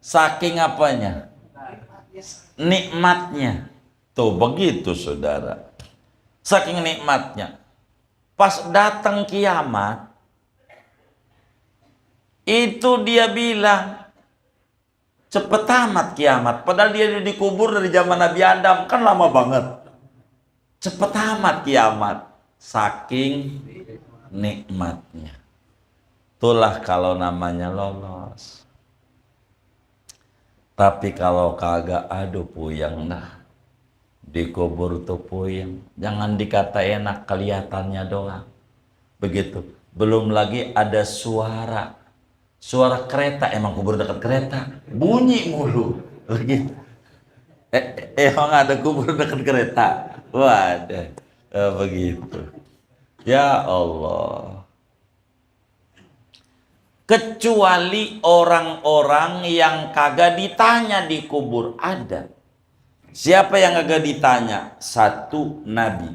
Saking apanya? Nikmatnya. Tuh begitu saudara. Saking nikmatnya. Pas datang kiamat, itu dia bilang, cepet amat kiamat. Padahal dia dikubur dari zaman Nabi Adam, kan lama banget. Cepet amat kiamat. Saking nikmatnya. Itulah kalau namanya lolos. Tapi kalau kagak, aduh puyeng dah. Dikubur tuh puyeng. Jangan dikata enak, kelihatannya doang. Begitu. Belum lagi ada suara. Suara kereta, emang kubur dekat kereta. Bunyi mulu. Begitu. Emang ada kubur dekat kereta. Waduh. Begitu. Ya Allah. Kecuali orang-orang yang kagak ditanya di kubur. Ada. Siapa yang kagak ditanya? Satu, Nabi.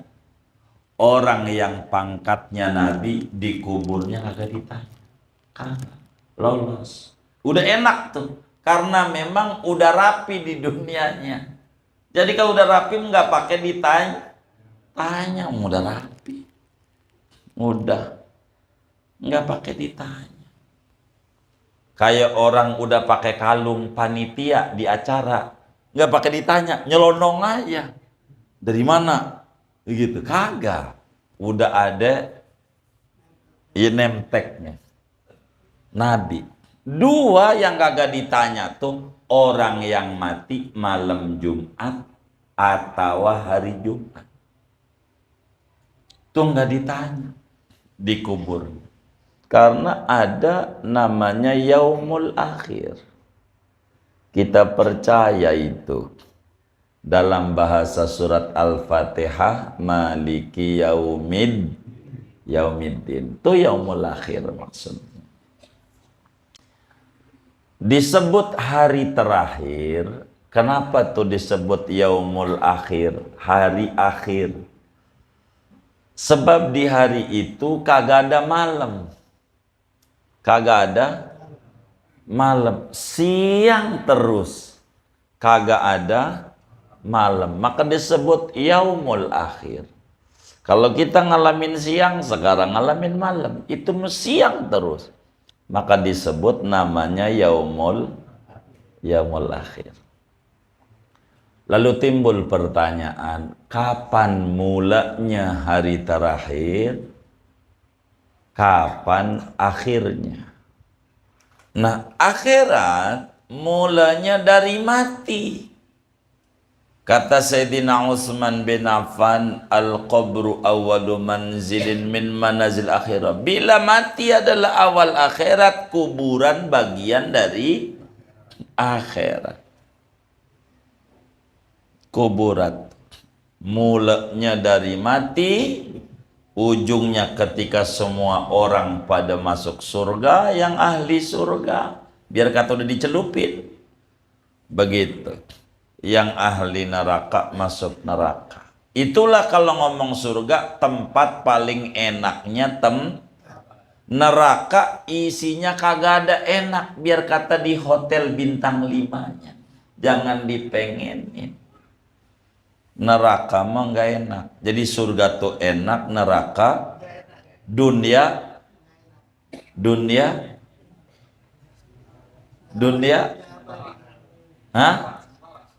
Orang yang pangkatnya Nabi di kuburnya kagak ditanya. Kagak. Lolos. Udah enak tuh. Karena memang udah rapi di dunianya. Jadi kalau udah rapi nggak pakai ditanya. Tanya, udah rapi. Udah. Nggak pakai ditanya. Kayak orang udah pakai kalung panitia di acara. Nggak pakai ditanya, nyelonong aja. Dari mana? Begitu. Kagak. Udah ada name tag-nya. Nabi. Dua yang kagak ditanya tuh, orang yang mati malam Jumat atau hari Jumat. Tuh nggak ditanya. Dikubur. Karena ada namanya yaumul akhir. Kita percaya itu. Dalam bahasa surat Al-Fatihah, Maliki Yaumiddin. Itu yaumul akhir maksudnya. Disebut hari terakhir. Kenapa tuh disebut yaumul akhir? Hari akhir. Sebab di hari itu kagak ada malam. Kagak ada malam, siang terus, kagak ada malam, maka disebut yaumul akhir. Kalau kita ngalamin siang, sekarang ngalamin malam, itu siang terus, maka disebut namanya yaumul akhir. Lalu timbul pertanyaan, kapan mulanya hari terakhir? Kapan akhirnya? Nah, akhirat mulanya dari mati. Kata Sayyidina Utsman bin Affan, al-qabru awwalu manzilin min manazil akhirat. Bila mati adalah awal akhirat, kuburan bagian dari akhirat. Kuburan mulanya dari mati, ujungnya ketika semua orang pada masuk surga, yang ahli surga, biar kata udah dicelupin. Begitu. Yang ahli neraka masuk neraka. Itulah kalau ngomong surga, tempat paling enaknya neraka isinya kagak ada enak. Biar kata di hotel bintang 5-nya. Jangan dipengenin. Neraka mah nggak enak. Jadi surga tuh enak, neraka dunia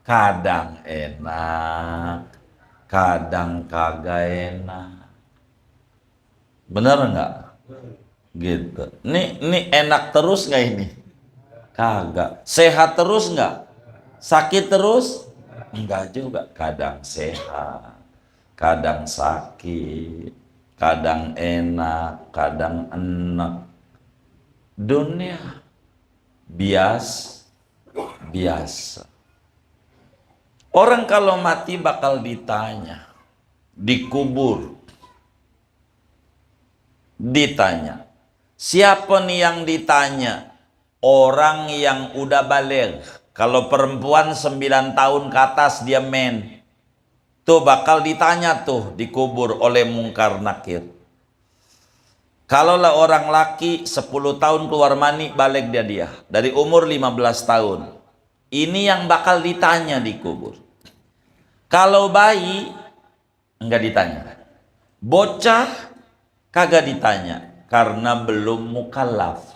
kadang enak, kadang kagak enak. Bener nggak? Gitu. Ini enak terus nggak ini? Kagak. Sehat terus nggak? Sakit terus? Enggak juga, kadang sehat, kadang sakit, kadang enak, kadang enak. Dunia biasa. Orang kalau mati bakal ditanya, dikubur, ditanya. Siapa nih yang ditanya? Orang yang udah balik. Kalau perempuan 9 tahun ke atas dia men. Tuh bakal ditanya tuh, dikubur oleh Mungkar Nakir. Kalaulah orang laki 10 tahun keluar mani, balik dia. Dari umur 15 tahun. Ini yang bakal ditanya di kubur. Kalau bayi enggak ditanya. Bocah kagak ditanya karena belum mukallaf.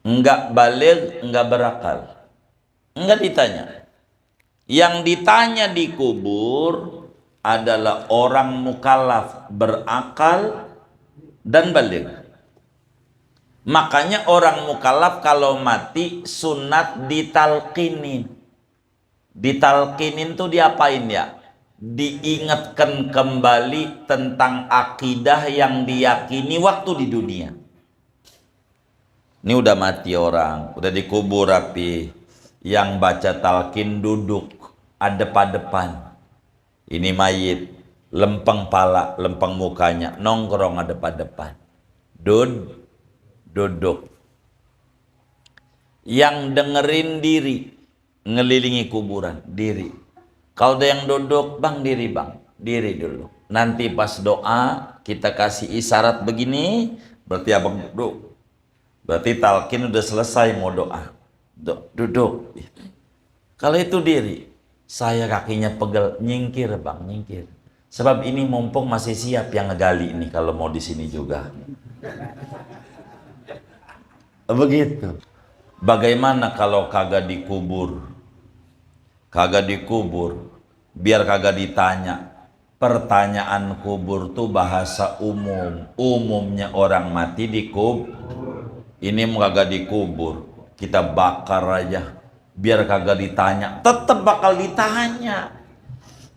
Enggak balik, enggak berakal. Enggak ditanya. Yang ditanya di kubur adalah orang mukallaf, berakal dan balik. Makanya orang mukallaf kalau mati sunat ditalkinin. Ditalkinin tuh diapain ya? Diingatkan kembali tentang akidah yang diyakini waktu di dunia. Ini udah mati orang, udah dikubur rapi. Yang baca talkin duduk adep-adepan. Ini mayit, lempeng pala, lempeng mukanya, nongkrong adep-adepan. Duduk. Yang dengerin diri, ngelilingi kuburan, diri. Kalau ada yang duduk, bang diri dulu. Nanti pas doa kita kasih isyarat begini, berarti abang duduk. Berarti talkin udah selesai mau doa. Duduk. Kalau itu diri, saya kakinya pegel, nyingkir bang, nyingkir. Sebab ini mumpung masih siap yang ngegali ini kalau mau di sini juga. Begitu. Bagaimana kalau kagak dikubur? Kagak dikubur, biar kagak ditanya. Pertanyaan kubur tuh bahasa umum. Umumnya orang mati dikubur. Ini kagak dikubur, kita bakar aja biar kagak ditanya. Tetap bakal ditanya.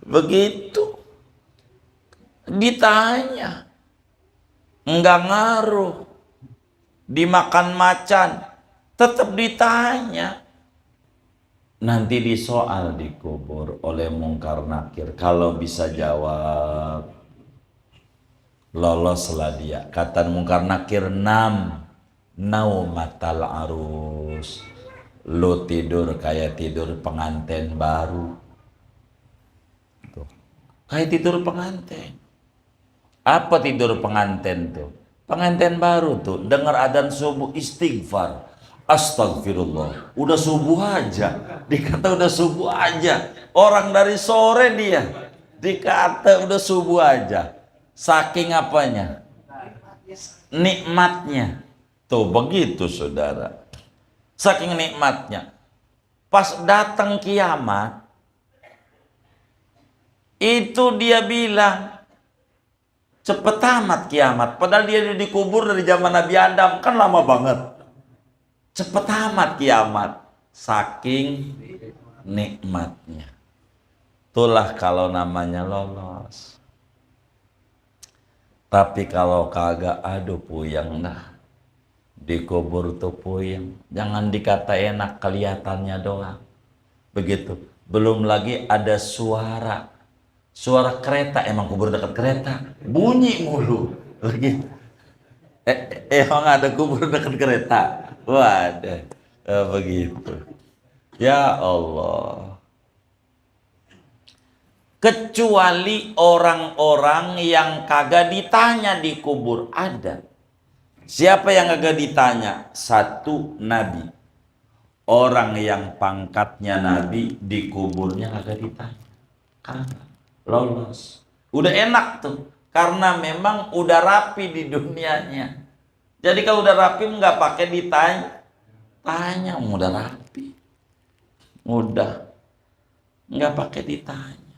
Begitu. Ditanya. Enggak ngaruh. Dimakan macan, tetap ditanya. Nanti disoal dikubur oleh Mungkar Nakir. Kalau bisa jawab, loloslah dia. Kata Mungkar Nakir, naumatal arus. Lu tidur kayak tidur pengantin baru. Tuh. Kayak tidur pengantin. Apa tidur pengantin tuh? Pengantin baru tuh, dengar adzan subuh istighfar. Astagfirullah, udah subuh aja, dikata udah subuh aja. Orang dari sore dia, dikata udah subuh aja. Saking apanya? Nikmatnya. Tuh begitu saudara. Saking nikmatnya. Pas datang kiamat, itu dia bilang, cepet amat kiamat. Padahal dia dikubur dari zaman Nabi Adam, kan lama banget. Cepet amat kiamat, saking nikmatnya. Itulah kalau namanya lolos. Tapi kalau kagak, aduh puyeng dah. Dikubur tuh puyeng. Jangan dikata enak, kelihatannya doang. Begitu. Belum lagi ada suara. Suara kereta, emang kubur dekat kereta. Bunyi mulu. Begitu. Emang ada kubur dekat kereta. Waduh, begitu. Ya Allah. Kecuali orang-orang yang kagak ditanya di kubur ada. Siapa yang kagak ditanya? Satu, Nabi. Orang yang pangkatnya Nabi di kuburnya kagak ditanya. Kagak. Lolos. Udah enak tuh. Karena memang udah rapi di dunianya. Jadi kalau udah rapi nggak pakai ditanya, tanya udah rapi, udah nggak pakai ditanya.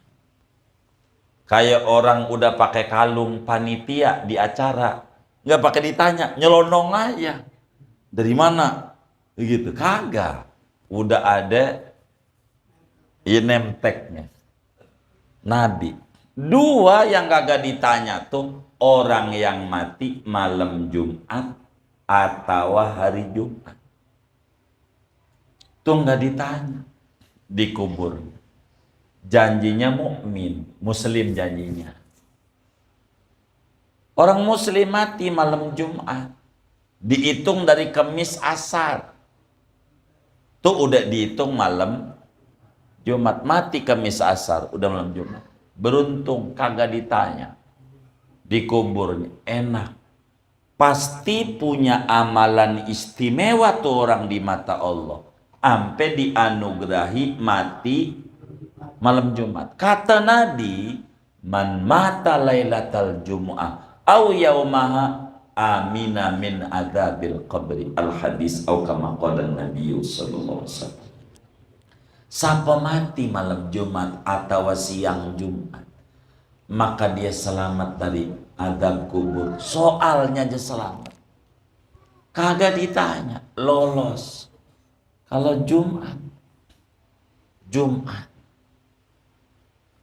Kayak orang udah pakai kalung panitia di acara, nggak pakai ditanya, nyelonong aja. Dari mana? Begitu, kagak. Udah ada name tag-nya. Nabi. Dua yang kagak ditanya tuh orang yang mati malam Jumat atau hari Jumat. Tuh nggak ditanya di kubur. Janjinya mukmin, muslim janjinya. Orang muslim mati malam Jumat. Dihitung dari Kamis Asar. Tuh udah dihitung malam Jumat, mati Kamis Asar, udah malam Jumat. Beruntung kagak ditanya. Di kuburnya enak. Pasti punya amalan istimewa tuh orang di mata Allah. ampe dianugerahi mati malam Jumat. Kata Nabi, man mata lailatal jumu'ah au yaumaha amina min adzabil qabri. Al hadis au kama qala Nabi sallallahu alaihi wasallam. Siapa mati malam Jumat atau siang Jumat, maka dia selamat dari azab kubur. Soalnya aja selamat, kagak ditanya, lolos. Kalau Jumat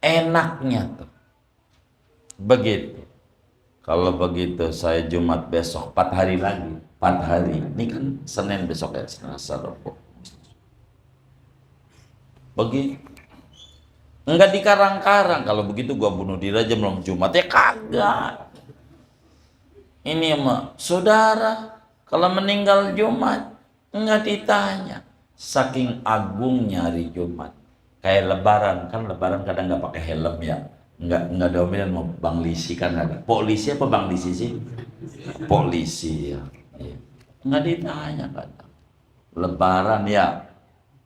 enaknya tuh begitu. Kalau begitu saya Jumat besok 4 hari lagi, 4 hari. Ini kan Senin besok ya, Selasa, Rabu. Begitu. Enggak dikarang-karang. Kalau begitu gua bunuh diri aja malam Jumat, ya kagak. Ini mah saudara, kalau meninggal Jumat enggak ditanya. Saking agungnya hari Jumat. Kayak lebaran, kan lebaran kadang nggak pakai helm ya. Enggak dominan mau Bang Lisi kan ada. Polisi apa Bang Lisi sih? Polisi ya. Enggak ditanya kadang. Lebaran ya.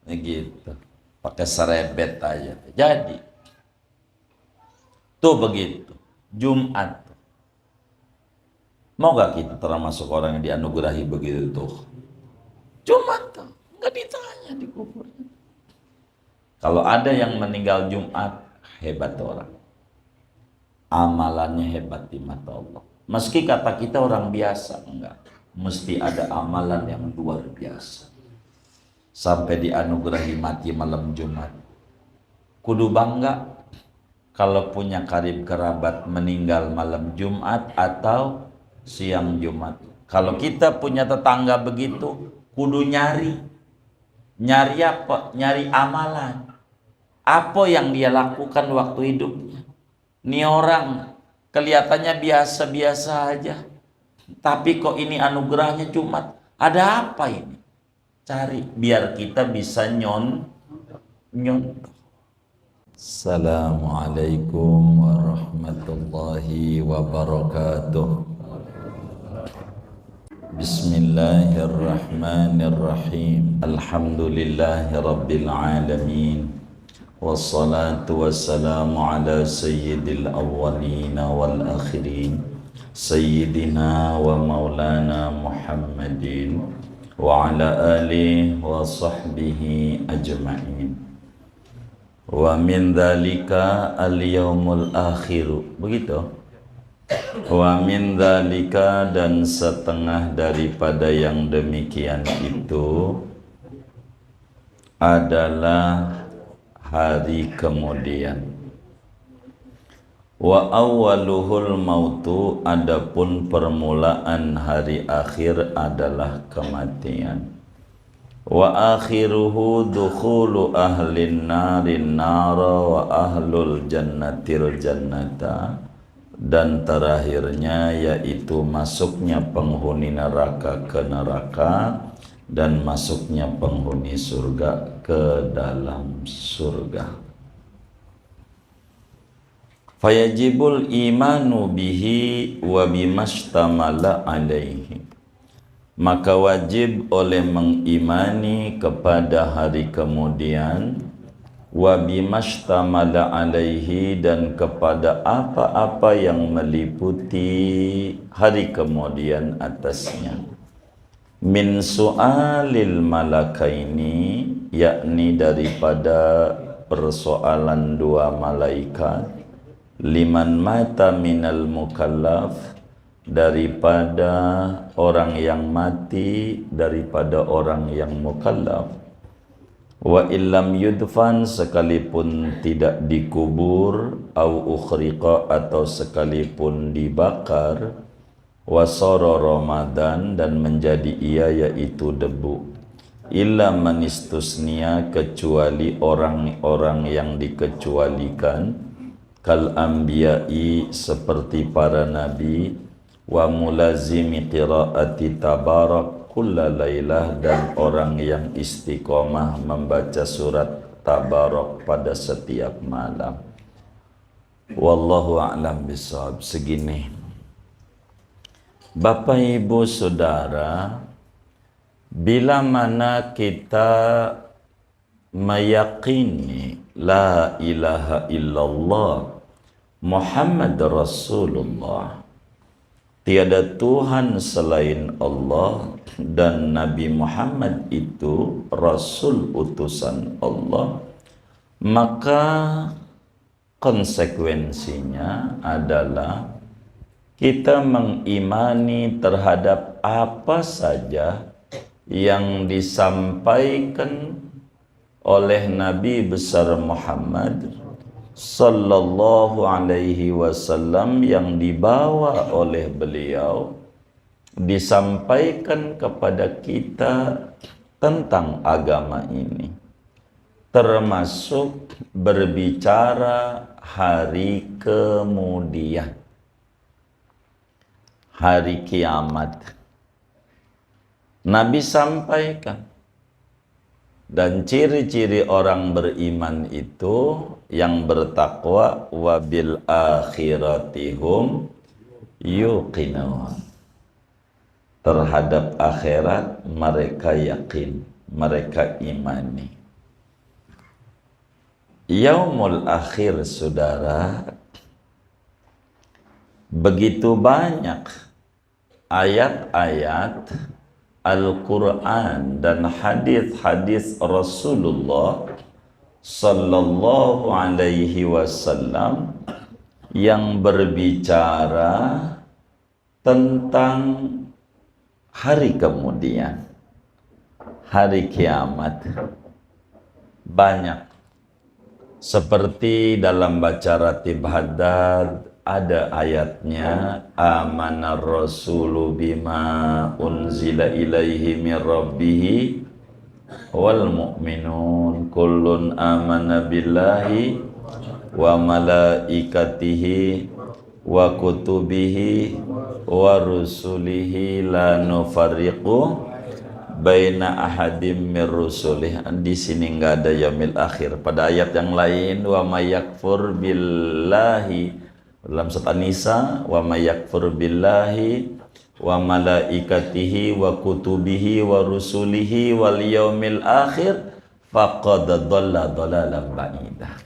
Gitu. Pakai serebet aja. Jadi tuh begitu Jumat. Mau gak kita termasuk orang yang dianugerahi begitu tuh? Jumat tuh nggak ditanya di kuburnya. Kalau ada yang meninggal Jumat, hebat orang, amalannya hebat di mata Allah. Meski kata kita orang biasa, enggak, mesti ada amalan yang luar biasa. Sampai dianugerahi mati malam Jumat. Kudu bangga kalau punya karib kerabat meninggal malam Jumat atau siang Jumat. Kalau kita punya tetangga begitu, kudu nyari apa? Nyari amalan. Apa yang dia lakukan waktu hidupnya. Ini orang kelihatannya biasa-biasa aja, tapi kok ini anugerahnya Jumat. Ada apa ini? Cari biar kita bisa nyontoh. Assalamualaikum warahmatullahi wabarakatuh. Bismillahirrahmanirrahim. Alhamdulillahi rabbil alamin. Wassalatu wassalamu ala sayyidil awwalin wal akhirin. Sayyidina wa maulana Muhammadin wa ala alihi wa sahbihi ajma'in. Wa min dzalika al-yaumul akhiru. Begitu. Wa min dzalika, dan setengah daripada yang demikian itu adalah hari kemudian. Wa awwaluhul mautu, adapun permulaan hari akhir adalah kematian. Wa akhiruhu dukhulu ahlin narin nara wa ahlul jannatil jannata, dan terakhirnya yaitu masuknya penghuni neraka ke neraka dan masuknya penghuni surga ke dalam surga. Fayajibul imanu bihi wa bimastamala alaihi, maka wajib oleh mengimani kepada hari kemudian, wa bimastamala alaihi, dan kepada apa-apa yang meliputi hari kemudian atasnya. Min su'alil malakaini, yakni daripada persoalan dua malaikat. Liman mata minal mukallaf, daripada orang yang mati daripada orang yang mukallaf. Wa illam yudfan, sekalipun tidak dikubur. Au ukhriqa, atau sekalipun dibakar. Wasara Ramadan, dan menjadi ia yaitu debu. Illa manistusnia, kecuali orang-orang yang dikecualikan. Kal anbiya'i, seperti para nabi. Wa mulazimi qiraati tabarak kulla lailah, dan orang yang istiqomah membaca surat tabarak pada setiap malam. Wallahu a'lam bishawab. Segini, Bapak Ibu Saudara, bila mana kita meyakini la ilaha illallah Muhammad Rasulullah, tiada Tuhan selain Allah, dan Nabi Muhammad itu Rasul utusan Allah, maka konsekuensinya adalah kita mengimani terhadap apa saja yang disampaikan oleh Nabi besar Muhammad sallallahu alaihi wasallam, yang dibawa oleh beliau, disampaikan kepada kita tentang agama ini, termasuk berbicara hari kemudian, hari kiamat. Nabi sampaikan. Dan ciri-ciri orang beriman itu yang bertakwa, wabil akhiratihum yuqinun. Terhadap akhirat mereka yakin, mereka imani. Yaumul akhir, saudara, begitu banyak ayat-ayat Al-Quran dan hadis-hadis Rasulullah sallallahu alaihi wasallam yang berbicara tentang hari kemudian, hari kiamat. Banyak. Seperti dalam baca Ratib Haddad, ada ayatnya, amanar rasulu bima unzila ilaihi min rabbihi wal mu'minun kullun amana billahi wa malaikatihi wa kutubihi wa rusulihi la nufarriqu baina ahadim mir rusulih. Di sini enggak ada yaumil akhir. Pada ayat yang lain, wa may yakfur billahi, dalam surat An-Nisa, wa may yakfur billahi wa malaikatihi wa kutubihi wa rusulihi wal yaumil akhir faqad dhalla dhalalan ba'idah.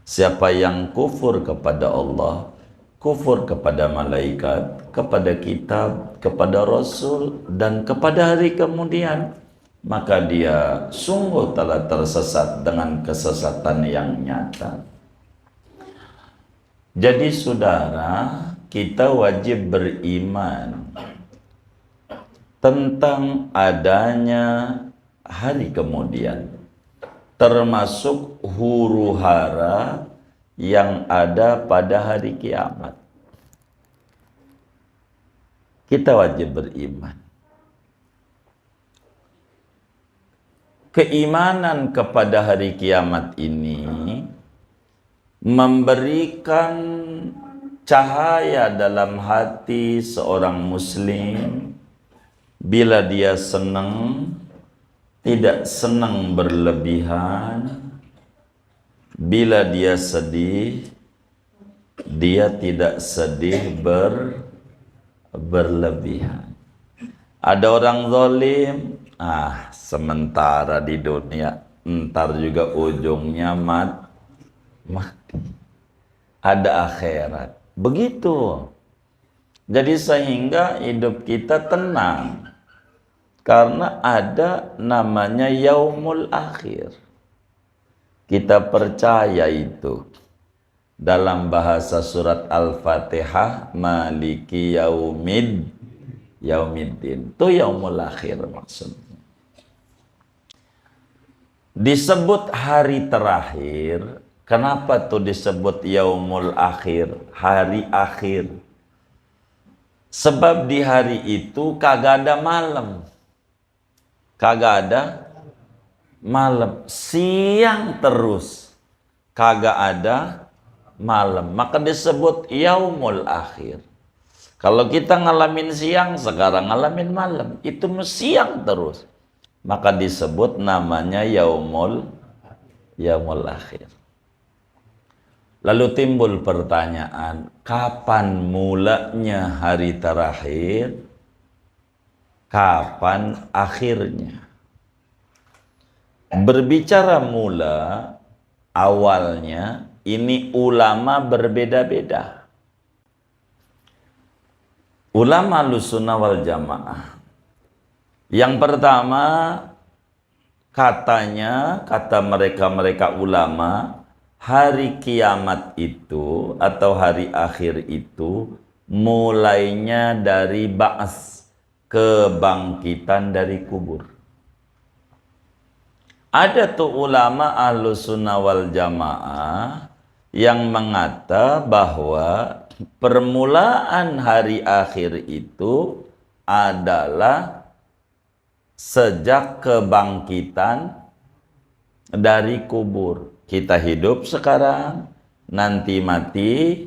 Siapa yang kufur kepada Allah, kufur kepada malaikat, kepada kitab, kepada rasul, dan kepada hari kemudian, maka dia sungguh telah tersesat dengan kesesatan yang nyata. Jadi saudara, kita wajib beriman tentang adanya hari kemudian, termasuk huru-hara yang ada pada hari kiamat. Kita wajib beriman. Keimanan kepada hari kiamat ini memberikan cahaya dalam hati seorang muslim. Bila dia senang, tidak senang berlebihan. Bila dia sedih, dia tidak sedih berlebihan. Ada orang zalim, sementara di dunia, ntar juga ujungnya mati. Ada akhirat. Begitu. Jadi sehingga hidup kita tenang. Karena ada namanya yaumul akhir. Kita percaya itu. Dalam bahasa surat Al-Fatihah, Maliki Yaumiddin. Itu yaumul akhir maksudnya. Disebut hari terakhir. Kenapa tuh disebut yaumul akhir, hari akhir? Sebab di hari itu kagak ada malam. Kagak ada malam. Siang terus. Kagak ada malam. Maka disebut yaumul akhir. Kalau kita ngalamin siang, sekarang ngalamin malam. Itu siang terus. Maka disebut namanya yaumul akhir. Lalu timbul pertanyaan, kapan mulanya hari terakhir? Kapan akhirnya? Berbicara mula, awalnya ini ulama berbeda-beda. Ulama Ahlussunnah wal Jamaah. Yang pertama, kata mereka ulama, hari kiamat itu atau hari akhir itu mulainya dari ba'ats, kebangkitan dari kubur. Ada tuh ulama Ahlussunnah wal Jamaah yang mengata bahwa permulaan hari akhir itu adalah sejak kebangkitan dari kubur. Kita hidup sekarang, nanti mati,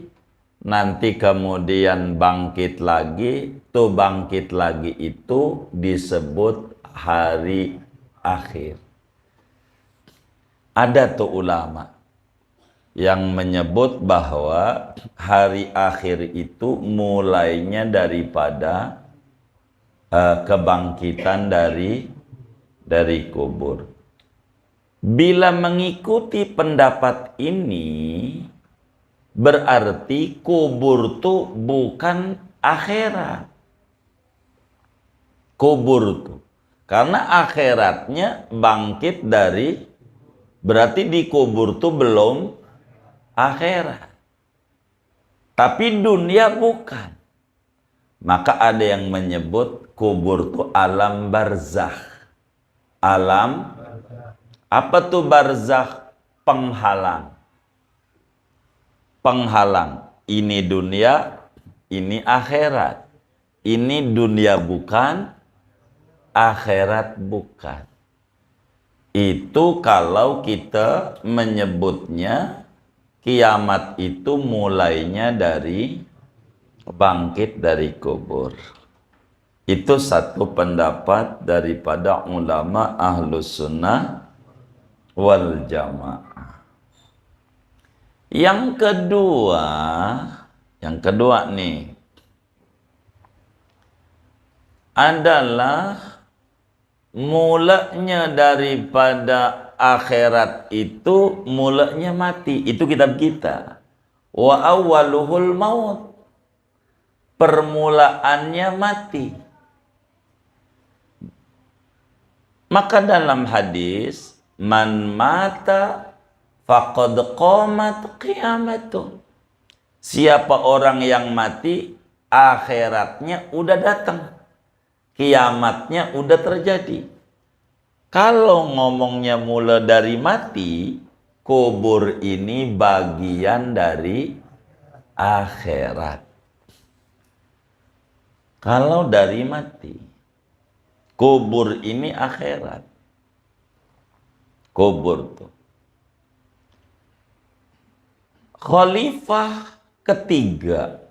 nanti kemudian bangkit lagi. Tuh bangkit lagi itu disebut hari akhir. Ada tuh ulama yang menyebut bahwa hari akhir itu mulainya daripada kebangkitan dari kubur. Bila mengikuti pendapat ini, berarti kubur tuh bukan akhirat. Kubur tuh, karena akhiratnya bangkit dari, berarti di kubur tuh belum akhirat. Tapi dunia bukan. Maka ada yang menyebut kubur tuh alam barzakh. Alam, apa tuh barzakh? Penghalang. Penghalang. Ini dunia, ini akhirat. Ini dunia bukan, akhirat bukan. Itu kalau kita menyebutnya kiamat itu mulainya dari bangkit dari kubur. Itu satu pendapat daripada ulama Ahlussunnah wal Jamaah. Yang kedua nih adalah mulanya daripada akhirat itu mulanya mati. Itu kitab kita. Wa awwaluhul maut. Permulaannya mati. Maka dalam hadis, man mata faqad qamat qiyamatuh. Siapa orang yang mati, akhiratnya udah datang. Kiamatnya udah terjadi. Kalau ngomongnya mula dari mati, kubur ini bagian dari akhirat. Kalau dari mati, kubur ini akhirat. Kubur tuh. Khalifah ketiga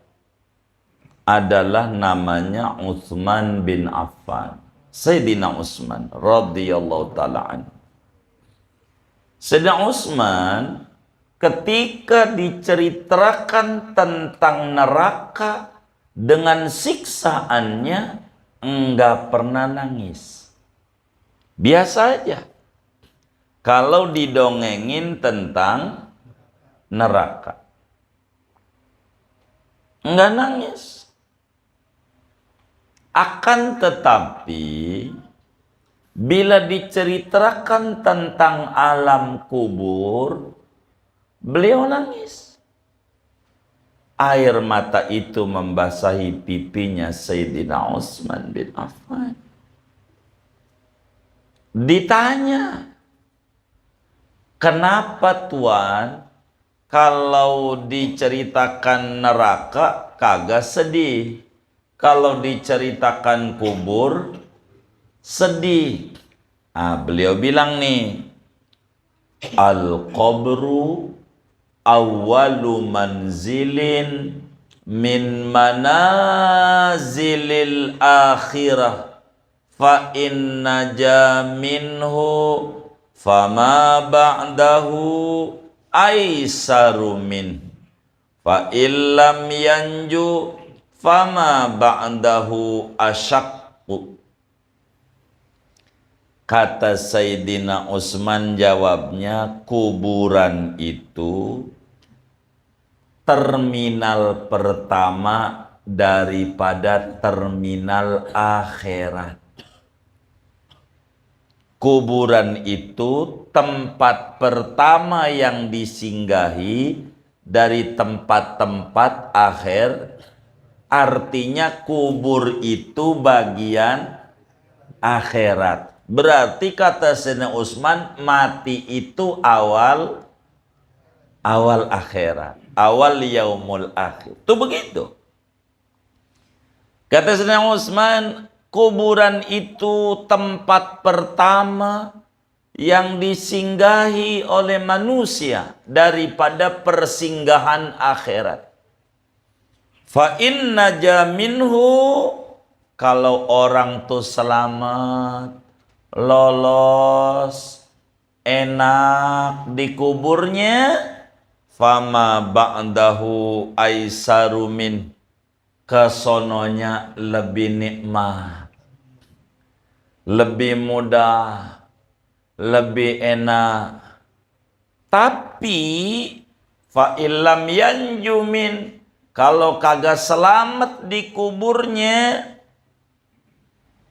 adalah namanya Utsman bin Affan. Sayyidina Utsman radhiyallahu ta'ala anhu. Sayyidina Utsman ketika diceritakan tentang neraka dengan siksaannya enggak pernah nangis. Biasa aja. Kalau didongengin tentang neraka, enggak nangis. Akan tetapi bila diceritakan tentang alam kubur, beliau nangis. Air mata itu membasahi pipinya Sayyidina Utsman bin Affan. Ditanya, kenapa Tuan kalau diceritakan neraka kagak sedih? Kalau diceritakan kubur, sedih. Beliau bilang nih, al-qabru awwalu manzilin min manazilil akhirah fa inna jaminhu fama ba'dahu aisaru min fa illam yanju fama ba'dahu asyaqqu. Kata Sayyidina Utsman, jawabnya, kuburan itu terminal pertama daripada terminal akhirat. Kuburan itu tempat pertama yang disinggahi dari tempat-tempat akhir. Artinya kubur itu bagian akhirat. Berarti kata Sayyidina Utsman, mati itu awal akhirat, awal yaumul akhir. Itu begitu. Kata Sayyidina Utsman, kuburan itu tempat pertama yang disinggahi oleh manusia daripada persinggahan akhirat. Fa inna jaminhu, kalau orang tuh selamat, lolos, enak di kuburnya, fama ba'dahu aisaru min, kesononya lebih nikmat, lebih mudah, lebih enak. Tapi fa illam yanjumin, kalau kagak selamat di kuburnya,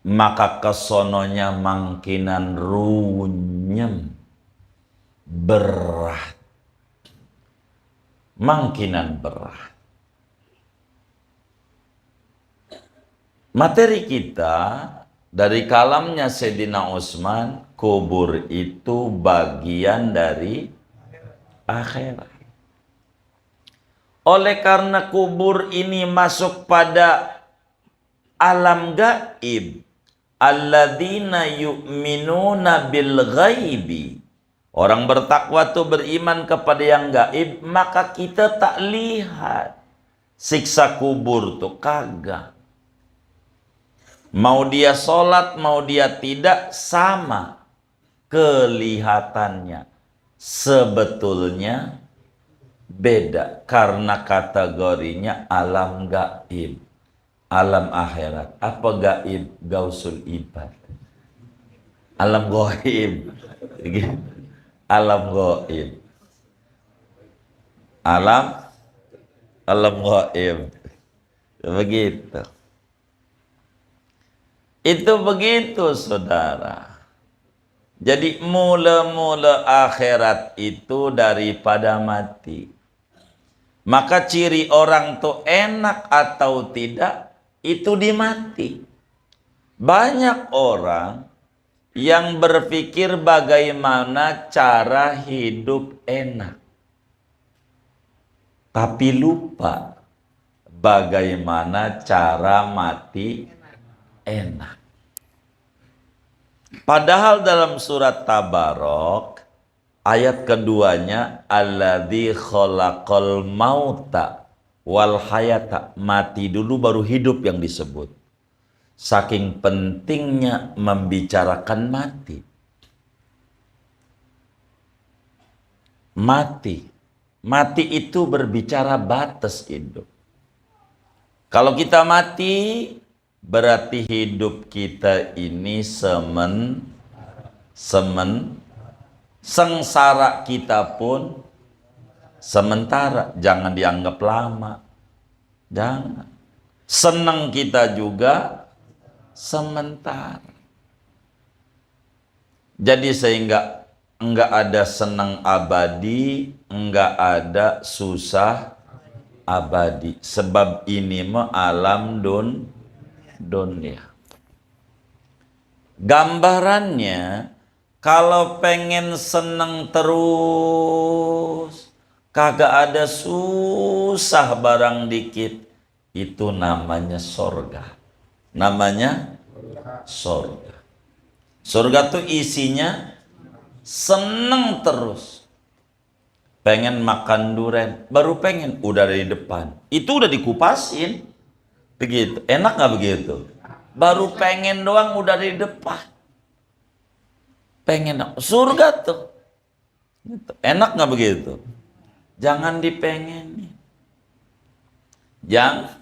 maka kesononya mangkinan runyem, berat, mangkinan berat. Materi kita dari kalamnya Sayyidina Utsman, kubur itu bagian dari akhirat. Oleh karena kubur ini masuk pada alam gaib, alladzina yu'minuna bil ghaibi, orang bertakwa itu beriman kepada yang gaib, maka kita tak lihat siksa kubur tuh kagak. Mau dia sholat, mau dia tidak, sama kelihatannya. Sebetulnya beda karena kategorinya alam gaib, alam akhirat. Apa gaib? Gausul ibad, alam gaib, alam gaib, alam gaib, begitu. Itu begitu, saudara. Jadi mula-mula akhirat itu daripada mati. Maka ciri orang tuh enak atau tidak, itu di mati. Banyak orang yang berpikir bagaimana cara hidup enak, tapi lupa bagaimana cara mati enak. Padahal dalam surat Tabarok ayat keduanya, alladzi khalaqal mauta wal hayata, mati dulu baru hidup yang disebut. Saking pentingnya membicarakan mati. Mati itu berbicara batas hidup. Kalau kita mati, berarti hidup kita ini sengsara kita pun sementara, jangan dianggap lama. Jangan. Senang kita juga sementara. Jadi sehingga enggak ada senang abadi, enggak ada susah abadi. Sebab ini mah alam dunia. Gambarannya, kalau pengen seneng terus, kagak ada susah barang dikit, itu namanya sorga. Namanya sorga. Sorga tuh isinya seneng terus. Pengen makan durian, baru pengen, udah dari depan. Itu udah dikupasin. Begitu, enak gak begitu? Baru pengen doang udah di depan. Pengen, surga tuh. Enak gak begitu? Jangan dipengenin. Jangan.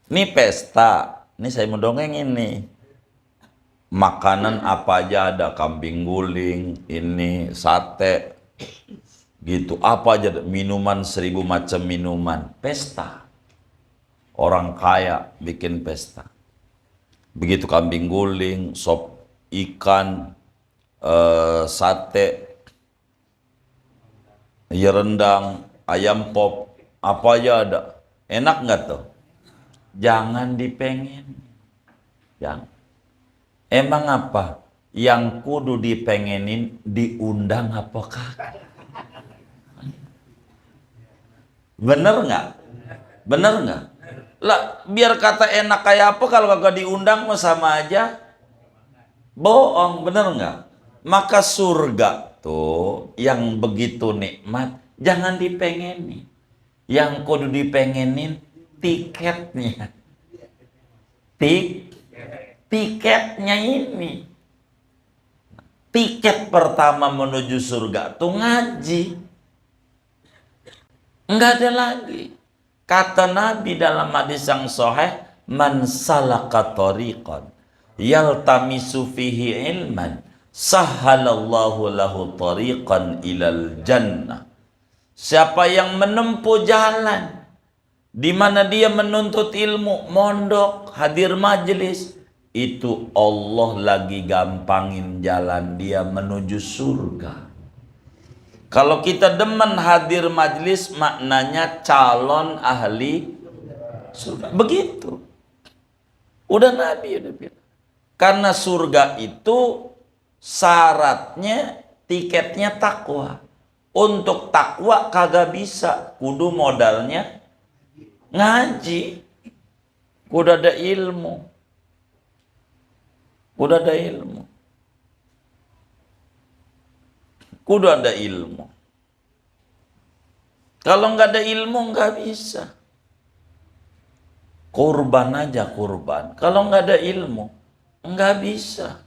Ini pesta. Ini saya mau dongengin nih. Makanan apa aja ada, kambing guling, ini sate, gitu. Apa aja, minuman 1000 macam minuman, pesta. Orang kaya bikin pesta. Begitu kambing guling, sop ikan, sate, ya rendang, ayam pop, apa aja ada. Enak nggak tuh? Jangan dipengen. Jangan. Emang apa? Yang kudu dipengenin diundang apa kagak? Bener nggak? Bener nggak? Lah, biar kata enak kayak apa kalau kagak diundang mah sama aja bohong, bener nggak? Maka surga tuh yang begitu nikmat jangan dipengenin. Yang kudu dipengenin tiketnya. Tiketnya ini. Tiket pertama menuju surga tuh ngaji. Enggak ada lagi. Kata Nabi dalam hadis yang sahih, man salaka tariqan yaltamisu fihi ilman sahhalallahu lahu tariqan ilal jannah. Siapa yang menempuh jalan di mana dia menuntut ilmu, mondok, hadir majelis, itu Allah lagi gampangin jalan dia menuju surga. Kalau kita demen hadir majelis, maknanya calon ahli surga. Begitu. Udah Nabi udah bilang. Karena surga itu syaratnya, tiketnya takwa. Untuk takwa kagak bisa, kudu modalnya ngaji, kudu ada ilmu, kudu ada ilmu, kudu ada ilmu. Kalau nggak ada ilmu nggak bisa. Kurban aja kurban. Kalau nggak ada ilmu nggak bisa.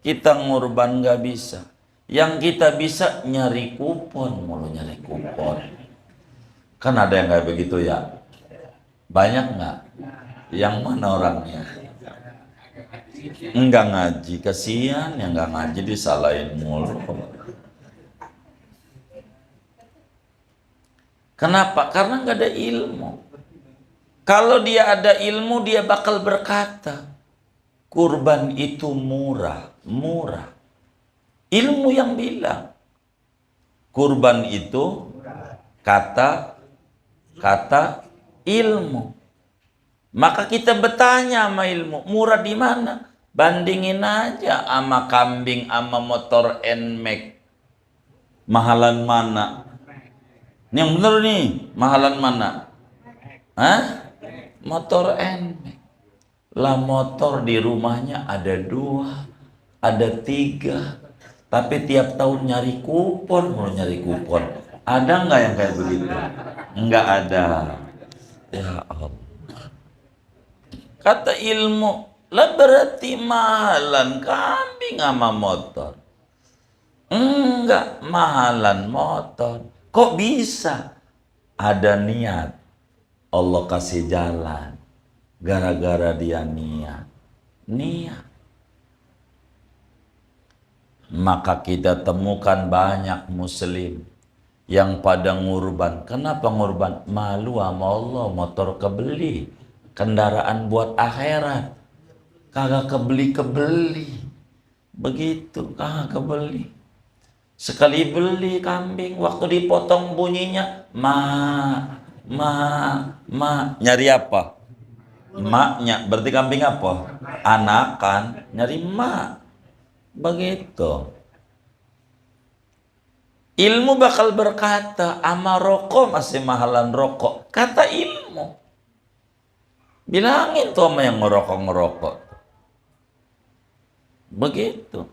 Kita ngurban nggak bisa. Yang kita bisa nyari kupon, mulu nyari kupon. Kan ada yang kayak begitu ya. Banyak nggak? Yang mana orangnya? Enggak ngaji, kasihan yang nggak ngaji disalahin mulu. Kenapa? Karena nggak ada ilmu. Kalau dia ada ilmu, dia bakal berkata, kurban itu murah, murah. Ilmu yang bilang kurban itu kata ilmu. Maka kita bertanya sama ilmu, murah di mana? Bandingin aja sama kambing sama motor NMAX. Mahalan mana? Yang bener nih, mahalan mana? Hah? Motor NMAX. Lah motor di rumahnya ada 2, ada 3. Tapi tiap tahun nyari kupon, mau nyari kupon. Ada nggak yang kayak begitu? Nggak ada. Ya Allah. Kata ilmu, lah berarti mahalan kambing sama motor. Enggak, mahalan motor. Kok bisa? Ada niat. Allah kasih jalan. Gara-gara dia niat. Niat. Maka kita temukan banyak muslim yang pada ngurban. Kenapa ngurban? Malu sama Allah, motor kebeli, kendaraan buat akhirat kagak kebeli. Begitu, kagak kebeli. Sekali beli kambing, waktu dipotong bunyinya ma. Nyari apa? Maknya. Berarti kambing apa? Anakan, nyari mak. Begitu. Ilmu bakal berkata, ama rokok masih mahalan rokok. Kata ilmu. Bilangin tuh sama yang ngerokok. Begitu.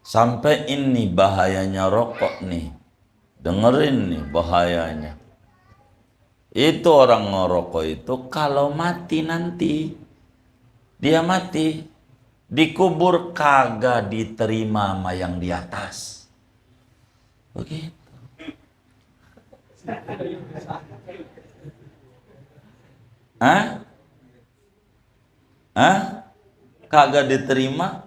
Sampai ini bahayanya rokok nih. Dengerin nih bahayanya. Itu orang ngerokok itu kalau mati nanti, dia mati, dikubur kagak diterima sama yang di atas. Begitu. Hah? kagak diterima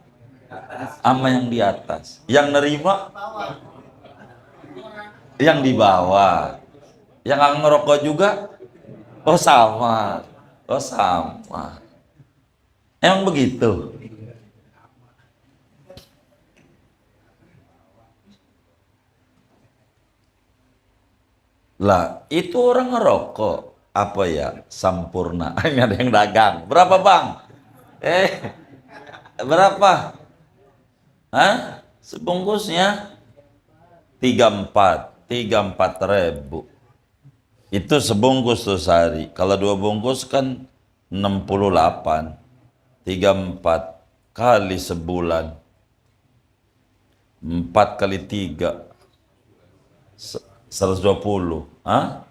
sama yang di atas. Yang nerima yang di bawah. Yang nggak ngerokok juga, oh sama. Oh sama. Emang begitu? Lah, itu orang ngerokok. Apa ya? Sampurna. Ini ada yang dagang. Berapa, Bang? Berapa? Hah? Sebungkusnya 34 ribu. Itu sebungkus tuh sehari. Kalau 2 bungkus kan 68. 34 kali sebulan. 4 kali 3. 120. Hah?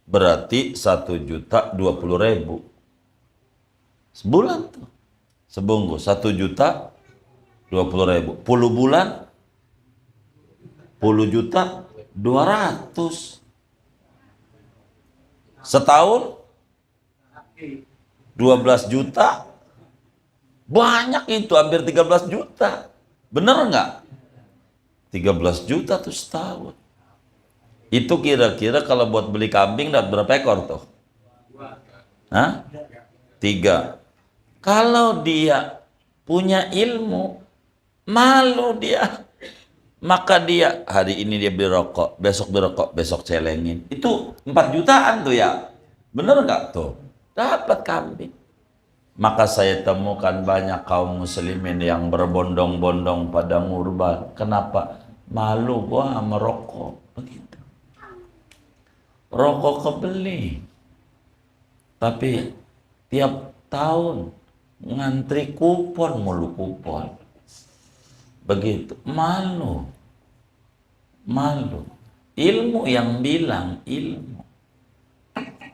Berarti 1.020.000 sebulan tuh. Sebungkus 1.020.000. 10 bulan 10.200.000. Setahun 12 juta. Banyak itu, hampir 13 juta. Bener nggak? 13 juta tuh setahun. Itu kira-kira kalau buat beli kambing dapat berapa ekor tuh? Hah? 3. Kalau dia punya ilmu, malu dia. Maka dia hari ini dia beli rokok, besok beli rokok, besok celengin. Itu 4 jutaan tuh ya. Bener nggak tuh? Dapat kambing. Maka saya temukan banyak kaum muslimin yang berbondong-bondong pada ngurban. Kenapa? Malu gua sama rokok. Begitu. Rokok kebeli. Tapi tiap tahun ngantri kupon mulu kupon. Begitu. Malu. Malu. Ilmu yang bilang ilmu.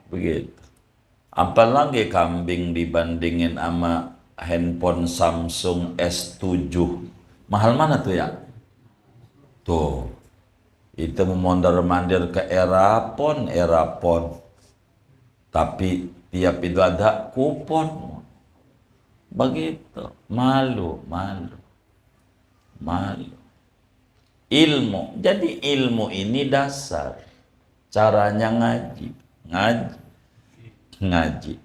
Begitu. Apalagi kambing dibandingin sama handphone Samsung S7. Mahal mana tuh ya? Tuh. Itu memondar-mandir ke Erapon. Tapi tiap itu ada kupon. Begitu. Malu. Ilmu. Jadi ilmu ini dasar. Caranya ngaji.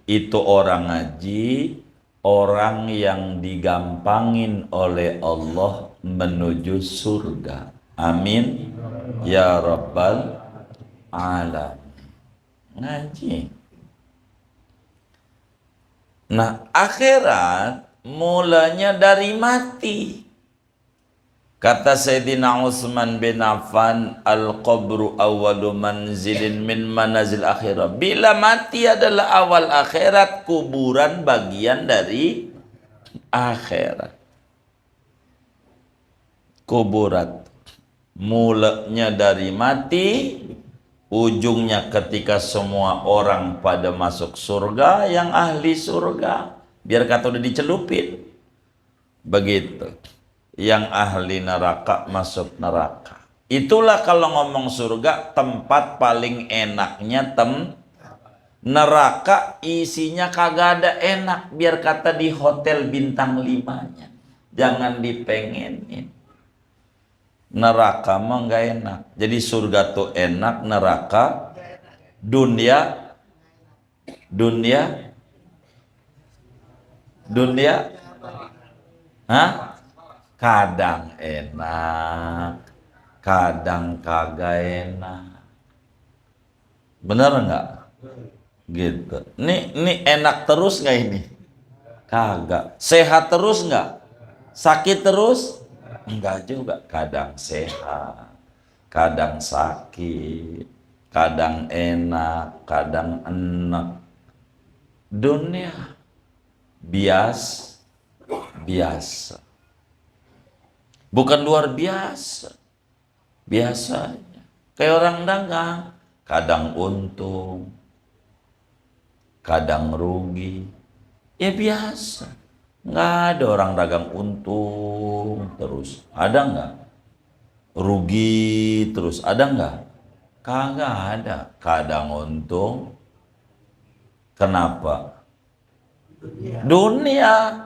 Itu orang ngaji, orang yang digampangin oleh Allah menuju surga. Amin. Ya Rabbal Alamin. Ngaji. Nah, akhirat mulanya dari mati. Kata Sayyidina Utsman bin Affan, al-qabru awwalu manzilin min manazil akhirah. Bila mati adalah awal akhirat, kuburan bagian dari akhirat. Kuburan mulanya dari mati, ujungnya ketika semua orang pada masuk surga, yang ahli surga biar kata udah dicelupin. Begitu. Yang ahli neraka masuk neraka. Itulah kalau ngomong surga, tempat paling enaknya neraka isinya kagak ada enak, biar kata di hotel bintang 5-nya. Jangan dipengenin. Neraka mah nggak enak. Jadi surga tuh enak, neraka dunia hah? Kadang enak, kadang kagak enak. Bener nggak? Gitu. Ini enak terus nggak ini? Kagak. Sehat terus nggak? Sakit terus? Enggak juga. Kadang sehat, kadang sakit, kadang enak, kadang enak. Dunia biasa. Bukan luar biasa. Biasanya. Kayak orang dagang. Kadang untung. Kadang rugi. Ya biasa. Nggak ada orang dagang untung terus. Ada nggak? Rugi terus. Ada nggak? Kagak ada. Kadang untung. Kenapa? Dunia.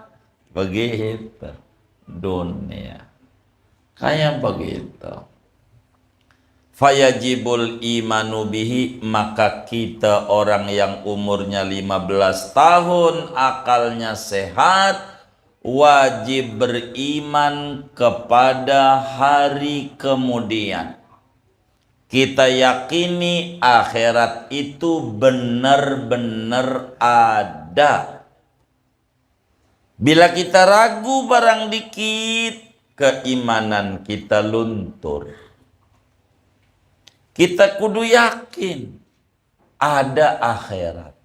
Begitu dunia. Kayak begitu. Fayajibul imanu bihi, maka kita orang yang umurnya 15 tahun, akalnya sehat, wajib beriman kepada hari kemudian. Kita yakini akhirat itu benar-benar ada. Bila kita ragu barang dikit, keimanan kita luntur. Kita kudu yakin ada akhirat.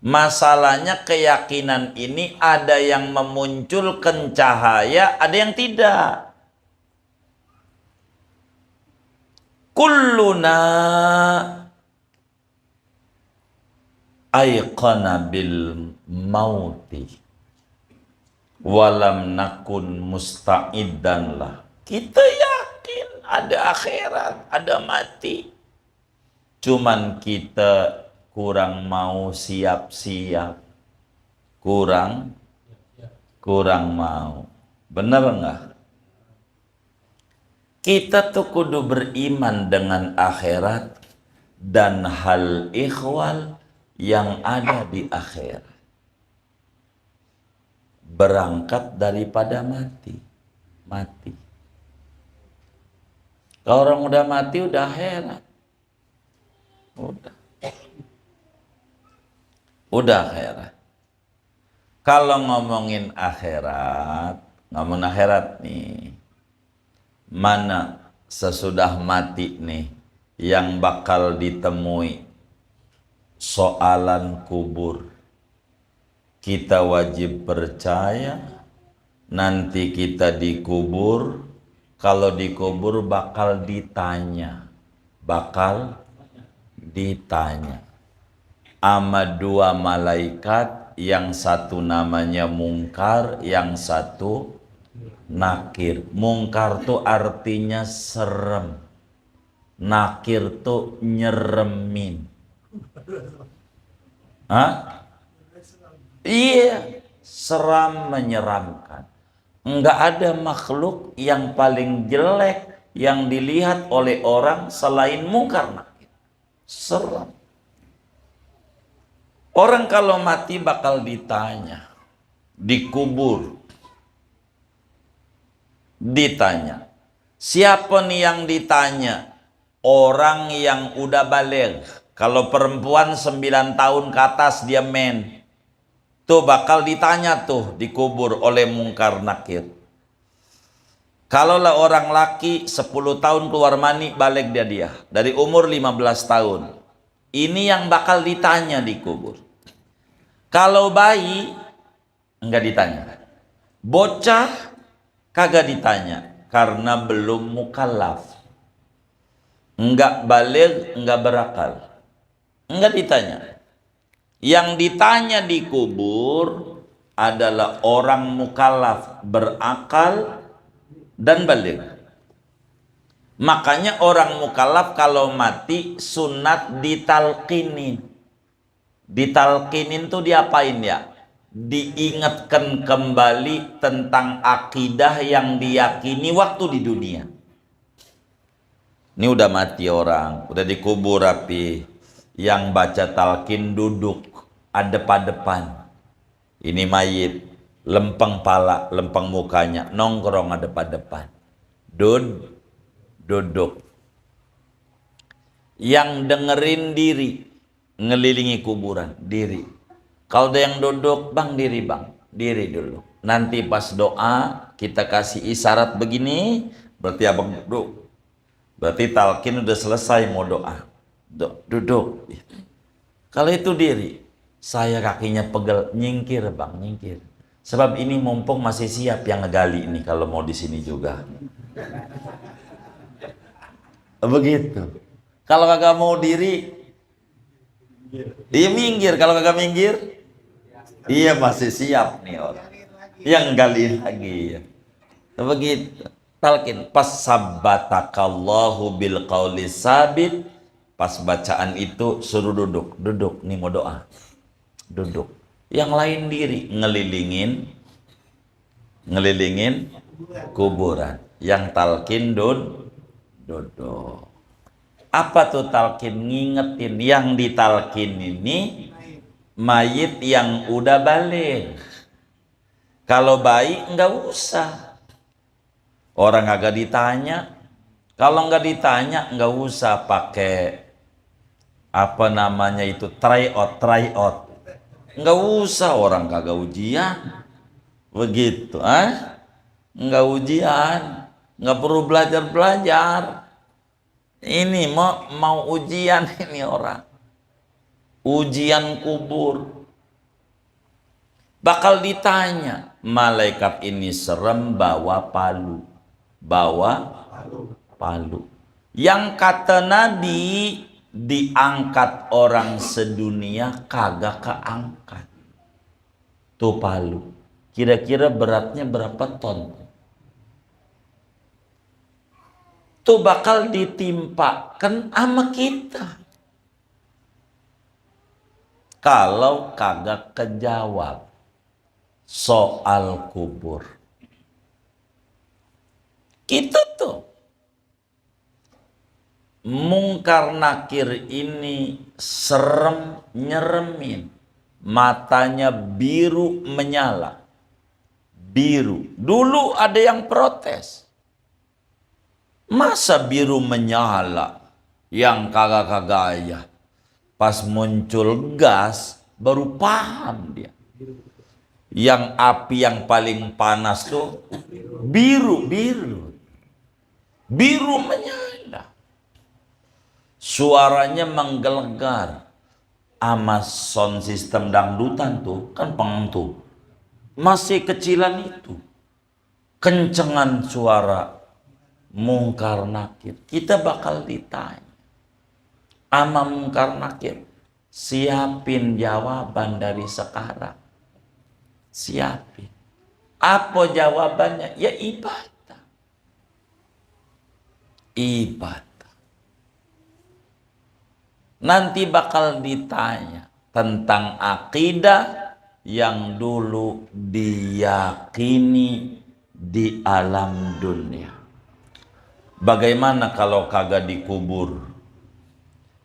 Masalahnya keyakinan ini ada yang memunculkan cahaya, ada yang tidak. Kulluna ayqana bil mauti walam nakun musta'iddan lah. Kita yakin ada akhirat, ada mati. Cuman kita kurang mau siap-siap. Kurang mau. Benar enggak? Kita tuh kudu beriman dengan akhirat dan hal ikhwal yang ada di akhirat. Berangkat daripada mati. Kalau orang udah mati udah akhirat. Udah akhirat. Kalau ngomongin akhirat nih, mana sesudah mati nih yang bakal ditemui soalan kubur. Kita wajib percaya nanti kita dikubur. Kalau dikubur bakal ditanya sama dua malaikat, yang satu namanya Mungkar, yang satu Nakir. Mungkar tuh artinya serem, Nakir tuh nyeremin. Hah? Iya, seram, menyeramkan. Enggak ada makhluk yang paling jelek yang dilihat oleh orang selain Mungkar Nakir. Seram. Orang kalau mati bakal ditanya, dikubur, ditanya. Siapa nih yang ditanya? Orang yang udah balik. Kalau perempuan 9 tahun ke atas dia men. Tuh bakal ditanya tuh, dikubur oleh Mungkar Nakir. Kalaulah orang laki 10 tahun keluar mani, balik dia. Dari umur 15 tahun. Ini yang bakal ditanya dikubur. Kalau bayi enggak ditanya. Bocah kagak ditanya karena belum mukallaf. Enggak balik, enggak berakal. Enggak ditanya. Yang ditanya dikubur adalah orang mukallaf, berakal dan balik. Makanya orang mukallaf kalau mati sunat ditalqinin. Ditalqinin tuh diapain ya? Diingatkan kembali tentang akidah yang diyakini waktu di dunia. Ini udah mati orang, udah dikubur rapi. Yang baca talqin duduk adep-adepan. Ini mayit, lempeng pala, lempeng mukanya, nongkrong adep-adepan. Duduk. Yang dengerin diri, ngelilingi kuburan, diri. Kalau ada yang duduk, bang diri dulu. Nanti pas doa kita kasih isyarat begini, berarti abang duduk. Berarti talqin udah selesai, mau doa. Duduk. Kalau itu diri, saya kakinya pegel, nyingkir bang, nyingkir. Sebab ini mumpung masih siap yang ngegali ini kalau mau di sini juga. Begitu. Kalau kagak mau diri, dia minggir. Kalau kagak minggir, iya masih siap nih orang. Yang gali lagi ya. Begitu. Talqin pas sabbatakallahu bil qauli sabit. Pas bacaan itu suruh duduk nih mau doa. Duduk. Yang lain diri ngelilingin ngelilingin kuburan. Yang talkin dodo. Apa tuh talkin? Ngingetin. Yang ditalkin ini mayit yang udah balik. Kalau bayi nggak usah. Orang agak ditanya. Kalau nggak ditanya nggak usah pakai apa namanya itu try out. Nggak usah, orang kagak ujian. Begitu, nggak ujian, nggak perlu belajar. Ini mau ujian ini orang. Ujian kubur. Bakal ditanya, malaikat ini serem bawa palu. Yang kata Nabi, diangkat orang sedunia kagak keangkat. Tuh palu. Kira-kira beratnya berapa ton? Tuh bakal ditimpakan sama kita. Kalau kagak kejawab soal kubur. Kita tuh Mungkar Nakir ini serem nyeremin. Matanya biru menyala. Biru. Dulu ada yang protes. Masa biru menyala? Yang kagak-kagak ya. Pas muncul gas, baru paham dia. Yang api yang paling panas tuh biru menyala. Suaranya menggelegar. Ama sound system dangdutan tuh kan pengentu. Masih kecilan itu. Kencengan suara Mungkar Nakir. Kita bakal ditanya ama Mungkar Nakir. Siapin jawaban dari sekarang. Siapin. Apa jawabannya? Ya ibadah. Nanti bakal ditanya tentang akidah yang dulu diyakini di alam dunia. Bagaimana kalau kagak dikubur?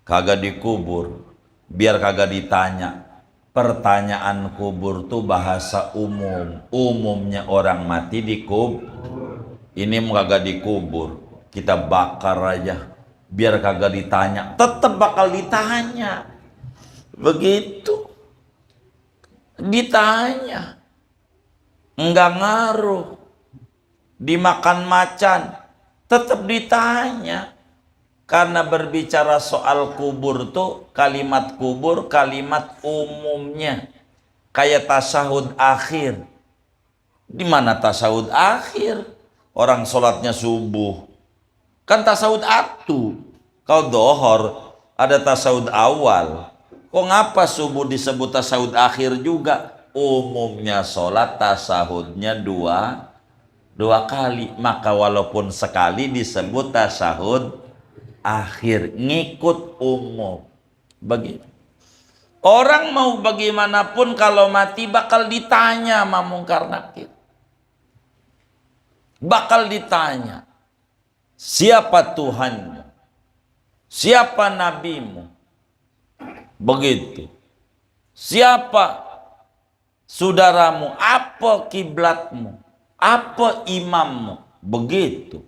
Kagak dikubur, biar kagak ditanya. Pertanyaan kubur tuh bahasa umum. Umumnya orang mati dikubur. Ini kagak dikubur, kita bakar aja. Biar kagak ditanya, tetap bakal ditanya. Begitu. Ditanya. Enggak ngaruh. Dimakan macan, tetap ditanya. Karena berbicara soal kubur tuh, kalimat kubur, kalimat umumnya. Kayak tasahud akhir. Di mana tasahud akhir? Orang sholatnya subuh. Kan tasawuf atu. Kau dohor ada tasawuf awal. Kok ngapa subuh disebut tasawuf akhir juga? Umumnya sholat tasawufnya dua kali. Maka walaupun sekali disebut tasawuf akhir. Ngikut umum. Begitu. Orang mau bagaimanapun kalau mati bakal ditanya sama Mungkar Nakir. Bakal ditanya. Siapa Tuhanmu? Siapa nabimu? Begitu. Siapa saudaramu? Apa kiblatmu? Apa imammu? Begitu.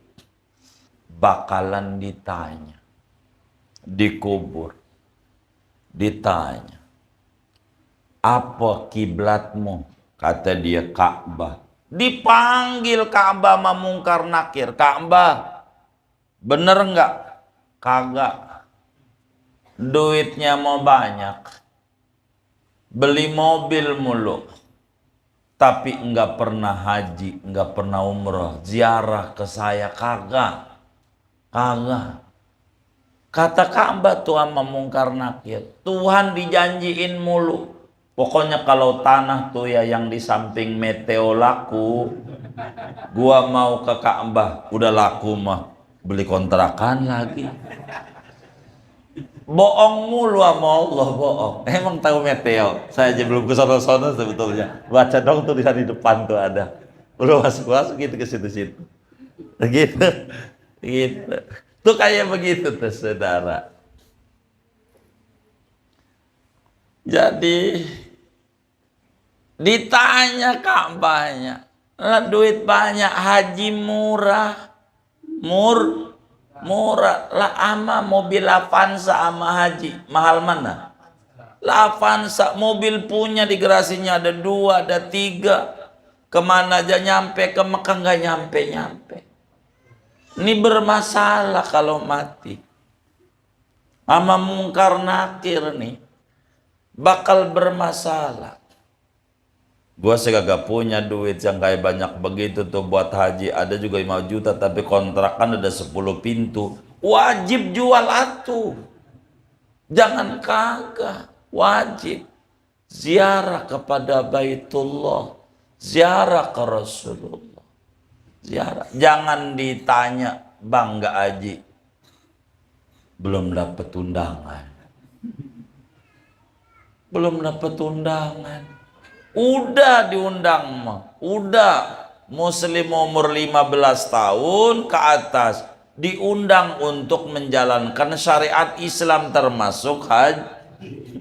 Bakalan ditanya. Dikubur. Ditanya. Apa kiblatmu? Kata dia Ka'bah. Dipanggil Ka'bah sama Mungkar Nakir. Ka'bah, bener nggak? Kagak. Duitnya mau banyak. Beli mobil mulu. Tapi nggak pernah haji, nggak pernah umroh. Ziarah ke saya kagak. Kagak. Kata Ka'bah tuh sama Mungkar Nakir. Tuhan dijanjiin mulu. Pokoknya kalau tanah tuh ya yang di samping Meteo laku, gua mau ke Ka'bah. Udah laku mah, beli kontrakan lagi. Bohong mulu sama Allah, bohong. Emang tahu Meteo? Saya aja belum ke sono-sono sebetulnya. Baca dong tuh di depan tuh ada. Belum masuk gitu ke situ-situ. Gitu. Gitu. Tuh kayak begitu tuh saudara. Jadi ditanya Ka'bahnya, lah duit banyak, haji murah, murah lah, ama mobil Avanza ama haji mahal mana? Lah Avanza mobil punya di garasinya ada 2, ada 3, kemana aja nyampe, ke Mekah nggak nyampe. Ini bermasalah kalau mati. Ama mungkar nakir nih bakal bermasalah. Gua segagak punya duit yang kayak banyak begitu tuh buat haji. Ada juga 5 juta tapi kontrakan ada 10 pintu. Wajib jual atuh. Jangan kagak. Wajib. Ziarah kepada Baitullah. Ziarah ke Rasulullah. Ziarah. Jangan ditanya, bang nggak haji. Belum dapat undangan. Belum dapat undangan. Udah diundang mah, udah muslim umur 15 tahun ke atas diundang untuk menjalankan syariat Islam termasuk haji.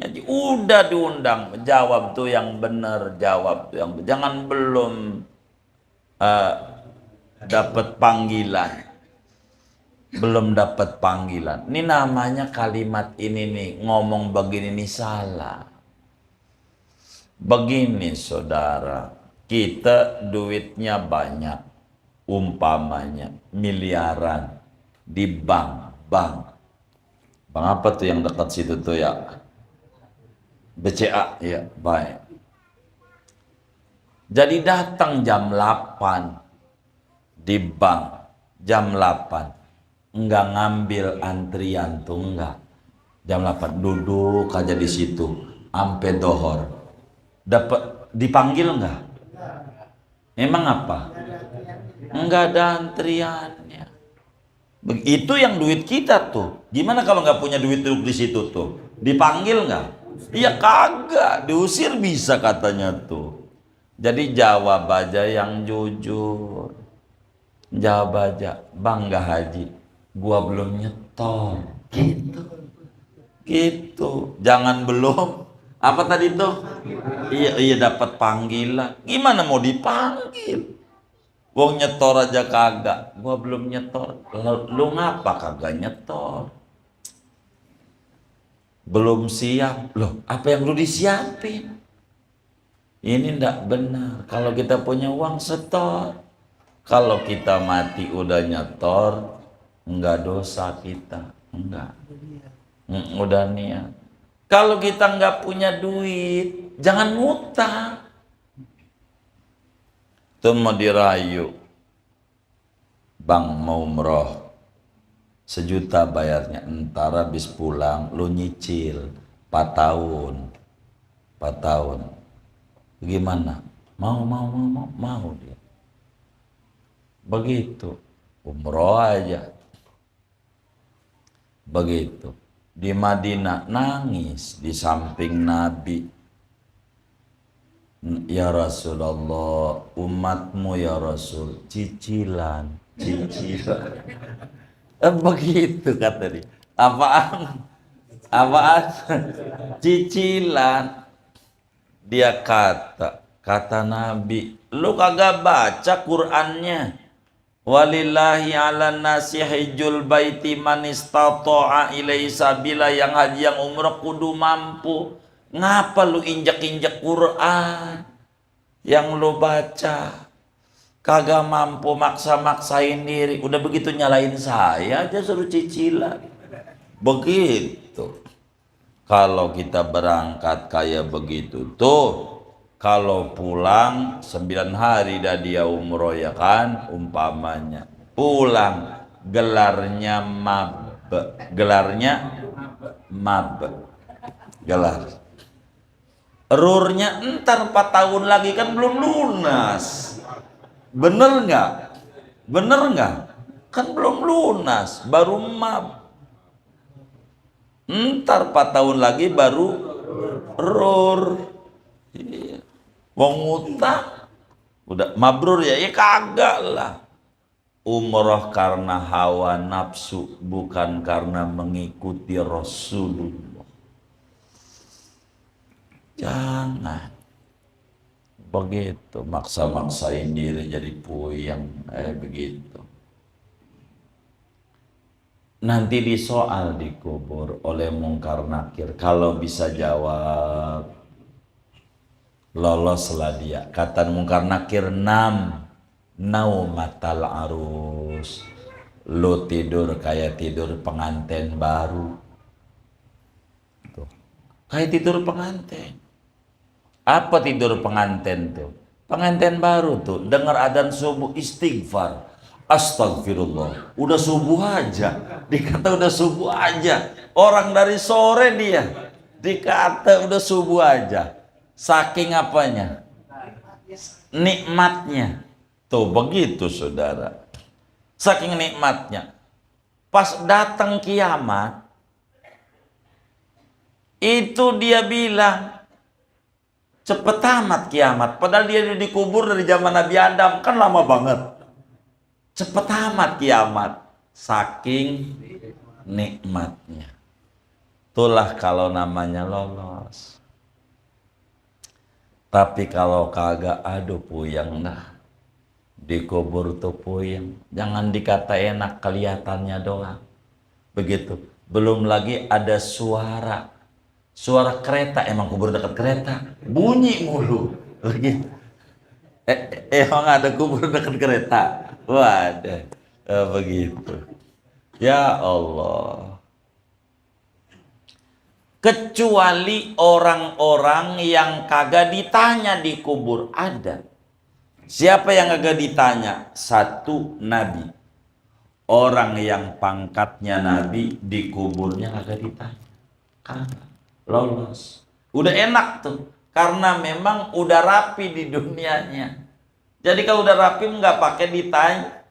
Jadi udah diundang, jawab tuh yang benar, jawab tuh yang jangan belum dapat panggilan. Belum dapat panggilan. Ini namanya kalimat ini nih, ngomong begini nih salah. Begini saudara, kita duitnya banyak, umpamanya miliaran di bank apa tuh yang dekat situ tuh ya, BCA ya, baik. Jadi datang jam 8 di bank, jam 8 enggak ngambil antrian tuh, enggak, jam 8 duduk aja di situ sampai dohor. Dapat dipanggil enggak? Emang apa? Enggak ada antriannya. Itu yang duit kita tuh. Gimana kalau nggak punya duit duduk di situ tuh? Dipanggil nggak? Iya kagak, diusir bisa katanya tuh. Jadi jawab aja yang jujur. Jawab aja, bang nggak haji, gua belum nyetor. Gitu. Jangan belum. Apa tadi tuh? Iya dapat panggilan. Gimana mau dipanggil? Wong nyetor aja kagak. Gua belum nyetor. Lu ngapa kagak nyetor? Belum siap. Loh, apa yang lu disiapin? Ini ndak benar. Kalau kita punya uang setor. Kalau kita mati udah nyetor, enggak dosa kita. Enggak. Udah niat. Kalau kita nggak punya duit, jangan ngutang. Tuh mau dirayu, bang mau umroh 1 juta bayarnya, entar habis pulang lu nyicil 4 tahun. Gimana? Mau dia. Begitu, umroh aja. Begitu. Di Madinah nangis di samping Nabi. Ya Rasulullah, umatmu ya Rasul, cicilan. Begitu kata dia. Apaan? Cicilan. Dia kata Nabi, lu kagak baca Qur'annya? Walillahi ala nasi hijjul baiti man istata'a ilaihi sabila, yang haji yang umrah kudu mampu. Ngapa lu injak-injak Quran yang lu baca? Kagak mampu, maksa-maksain diri. Udah begitu nyalain saya aja suruh cicilan. Begitu. Kalau kita berangkat kayak begitu tuh, kalau pulang 9 hari dah dia umroh ya kan, umpamanya pulang gelarnya gelar rurnya entar 4 tahun lagi kan belum lunas. Bener nggak kan belum lunas, baru entar 4 tahun lagi baru rur. Wong utang Udah mabrur ya? Ya kagak lah. Umroh karena hawa nafsu, bukan karena mengikuti Rasulullah. Jangan begitu maksa-maksain diri jadi puyeng begitu. Nanti disoal dikubur oleh mungkar nakir. Kalau bisa jawab, loloslah dia. Kata mungkar nakir, naumatal arus. Lu tidur kayak tidur pengantin baru. Tuh. Kayak tidur pengantin. Apa tidur pengantin tuh? Pengantin baru tuh dengar adzan subuh istighfar. Astagfirullah, udah subuh aja, dikata udah subuh aja. Orang dari sore dia, dikata udah subuh aja. Saking apanya? Nikmatnya. Tuh begitu saudara. Saking nikmatnya. Pas datang kiamat, itu dia bilang, cepet amat kiamat. Padahal dia dikubur dari zaman Nabi Adam, kan lama banget. Cepet amat kiamat, saking nikmatnya. Itulah kalau namanya lolos. Tapi kalau kagak, aduh puyeng dah. Dikubur tuh puyeng. Jangan dikata enak, kelihatannya doang. Begitu. Belum lagi ada suara. Suara kereta, emang kubur dekat kereta. Bunyi mulu. Begitu. Emang ada kubur dekat kereta? Waduh, begitu. Ya Allah. Kecuali orang-orang yang kagak ditanya di kubur ada. Siapa yang kagak ditanya? Satu, Nabi. Orang yang pangkatnya Nabi di kuburnya kagak ditanya. Kagak. Lolos. Udah enak tuh. Karena memang udah rapi di dunianya. Jadi kalau udah rapi nggak pakai ditanya,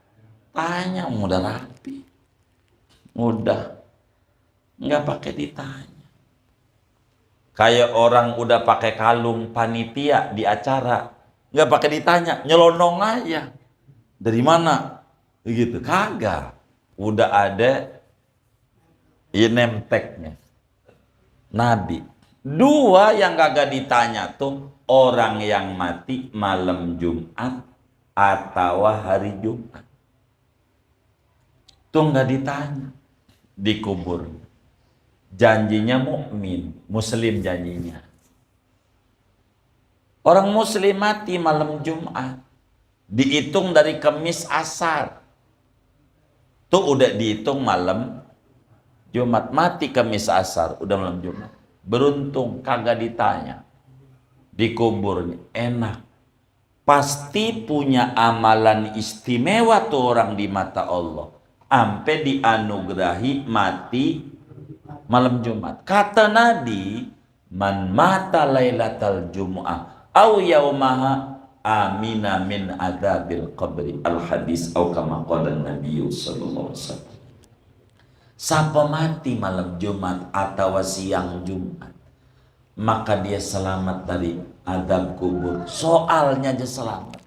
tanya udah rapi, udah nggak pakai ditanya. Kayak orang udah pakai kalung panitia di acara, nggak pakai ditanya, nyelonong aja. Dari mana? Begitu, kagak. Udah ada name tag-nya. Nabi. Dua yang kagak ditanya tuh, orang yang mati malam Jumat atau hari Jumat. Tuh nggak ditanya, dikubur. Janjinya mukmin, muslim janjinya. Orang muslim mati malam Jumat, dihitung dari Kamis Asar. Tuh udah dihitung malam Jumat, mati Kamis Asar, udah malam Jumat. Beruntung kagak ditanya. Dikuburnya enak. Pasti punya amalan istimewa tuh orang di mata Allah. Sampai dianugerahi mati malam Jumat. Kata Nabi, man mata lailatal jumu'ah au yaumaha amina min adzabil qabri. Al hadis au kama qala Nabi sallallahu alaihi wasallam. Siapa mati malam Jumat atau siang Jumat, maka dia selamat dari azab kubur. Soalnya aja selamat.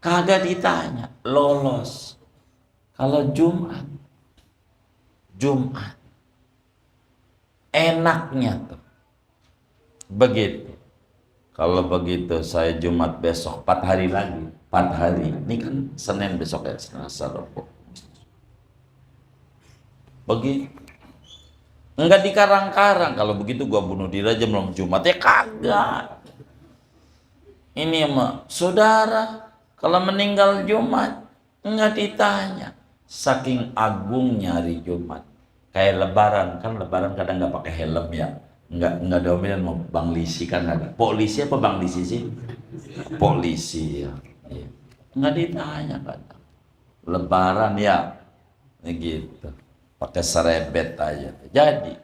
Kagak ditanya, lolos. Kalau Jumat, enaknya tuh. Begitu. Kalau begitu saya Jumat besok, 4 hari lagi. 4 hari. Ini kan Senin besok ya, Selasa, Rabu. Begitu. Enggak dikarang-karang. Kalau begitu gua bunuh diri aja malam Jumat. Ya kagak. Ini mah saudara, kalau meninggal Jumat enggak ditanya. Saking agungnya hari Jumat. Kayak lebaran, kan lebaran kadang enggak pakai helm ya. Enggak dominan mau Bang Lisi kan ada. Polisi apa Bang Lisi sih? Polisi ya. Iya. Enggak ditanya kadang. Lebaran ya. Gitu. Pakai serebet aja. Jadi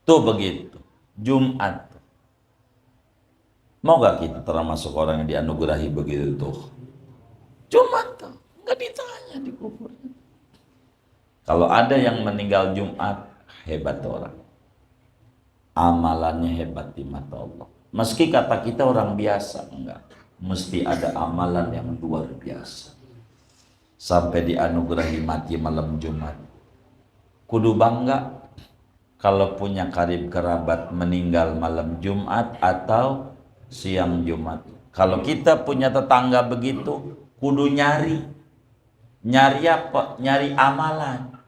tuh begitu Jumat. Mau gak kita termasuk orang yang dianugerahi begitu tuh? Jumat tuh nggak ditanya di kuburnya. Kalau ada yang meninggal Jumat, hebat orang. Amalannya hebat di mata Allah. Meski kata kita orang biasa, enggak. Mesti ada amalan yang luar biasa. Sampai dianugerahi mati malam Jumat. Kudu bangga kalau punya karib kerabat meninggal malam Jumat atau siang Jumat. Kalau kita punya tetangga begitu, kudu nyari. Nyari apa? Nyari amalan.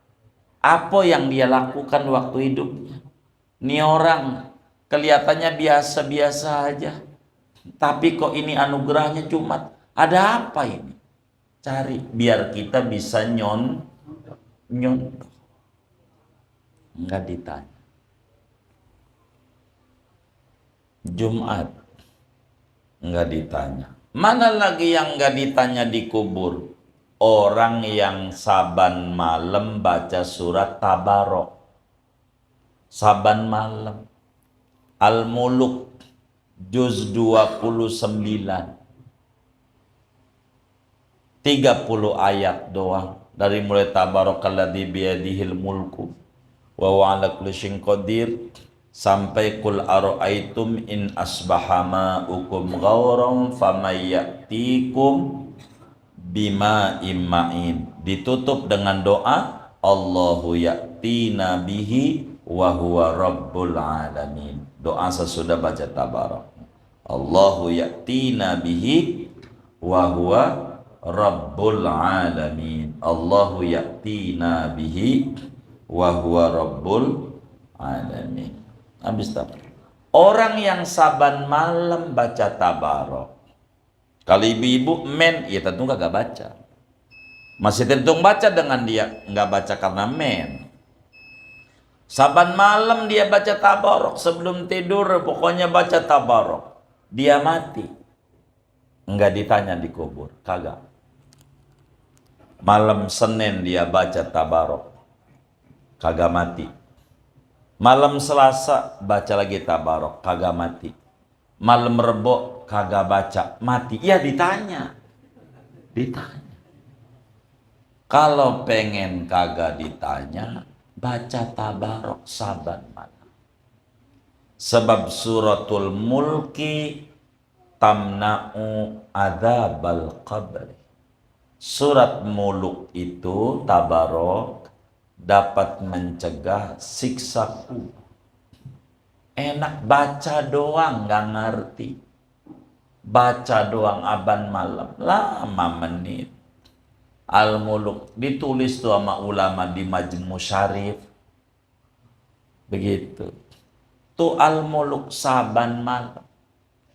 Apa yang dia lakukan waktu hidupnya. Ini orang kelihatannya biasa-biasa aja. Tapi kok ini anugerahnya Jumat. Ada apa ini? Cari biar kita bisa nyontoh. Enggak ditanya. Jumat enggak ditanya. Mana lagi yang enggak ditanya di kubur? Orang yang saban malam baca surat Tabarok. Saban malam. Al-Muluk juz 29. 30 ayat doang. Dari mulai Tabarakalladzi biyadihil mulku wa huwa ala kulli syai'in qadir sampai qul ara'aitum in asbaha ma'ukum ghauran famay ya'tikum bima imma'in. Ditutup dengan doa Allahu ya'tina bihi wa huwa rabbul alamin. Doa sesudah baca Tabarak. Allahu ya'tina bihi wa huwa rabbul alamin. Allahu ya'tina bihi wa huwa rabbul alamin. Habis tabarok. Orang yang saban malam baca Tabarok. Kalau ibu-ibu men, ya tentu gak baca. Masih tentu baca dengan dia, nggak baca karena men. Saban malam dia baca Tabarok sebelum tidur, pokoknya baca Tabarok. Dia mati, nggak ditanya di kubur, kagak. Malam Senin dia baca Tabarok, kagak mati. Malam Selasa baca lagi Tabarok, kagak mati. Malam Rebo kagak baca, mati. Ya ditanya. Kalau pengen kagak ditanya, baca Tabarok saban malam. Sebab suratul mulki tamna'u adzabal qabri. Surat muluk itu Tabarok dapat mencegah siksa kubur. Enak baca doang, nggak ngerti. Baca doang aban malam, lama menit. Al-Muluk ditulis tuh sama ulama di Majmu Syarif. Begitu. Tuh Al-Muluk saban malam.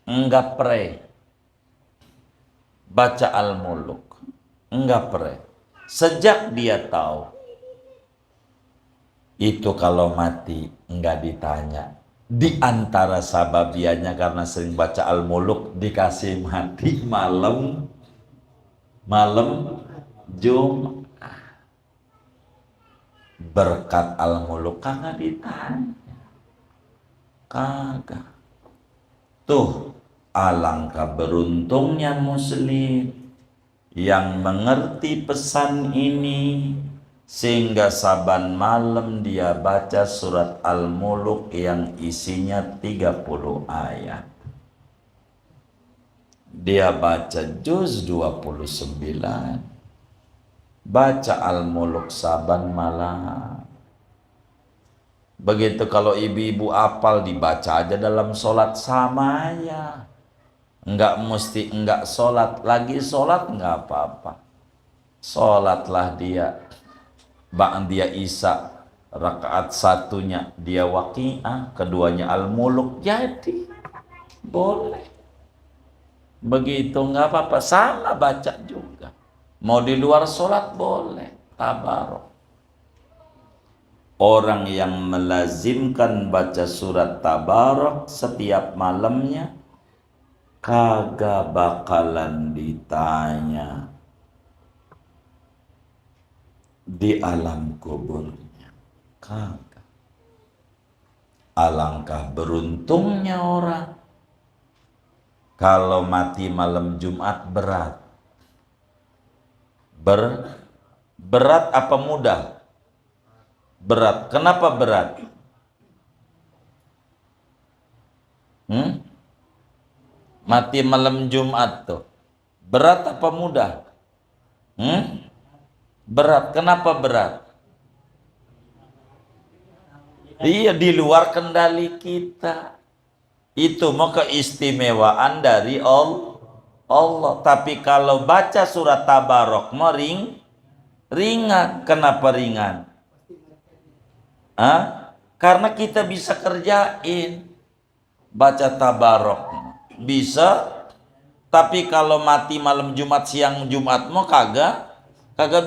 Enggak pre. Baca Al-Muluk. Enggak pre. Sejak dia tahu itu kalau mati enggak ditanya. Di antara sababiannya karena sering baca Al-Muluk dikasih mati malam Jumat. Berkat Al-Muluk kagak ditanya. Kagak. Tuh alangkah beruntungnya muslim yang mengerti pesan ini sehingga saban malam dia baca surat Al-Muluk yang isinya 30 ayat. Dia baca juz 29. Baca Al-Muluk saban malam. Begitu kalau ibu-ibu apal dibaca aja dalam sholat sama ya. Enggak mesti enggak sholat. Lagi sholat enggak apa-apa. Sholatlah dia. Ba'diyah Isya rakaat satunya dia Waqiah, keduanya Al-Muluk, jadi boleh. Begitu enggak apa-apa, sama baca juga. Mau di luar sholat boleh, Tabarok. Orang yang melazimkan baca surat Tabarok setiap malamnya kagak bakalan ditanya di alam kuburnya. Kagak. Alangkah beruntungnya orang kalau mati malam Jumat. Berat apa mudah? Berat. Kenapa berat? Mati malam Jumat tuh. Berat apa mudah? Berat. Kenapa berat? Iya, di luar kendali kita. Itu mau keistimewaan dari Allah. Tapi kalau baca surat Tabarok mau ringan. Kenapa ringan? Karena kita bisa kerjain baca Tabarok. Bisa. Tapi kalau mati malam Jumat siang Jumat mau kagak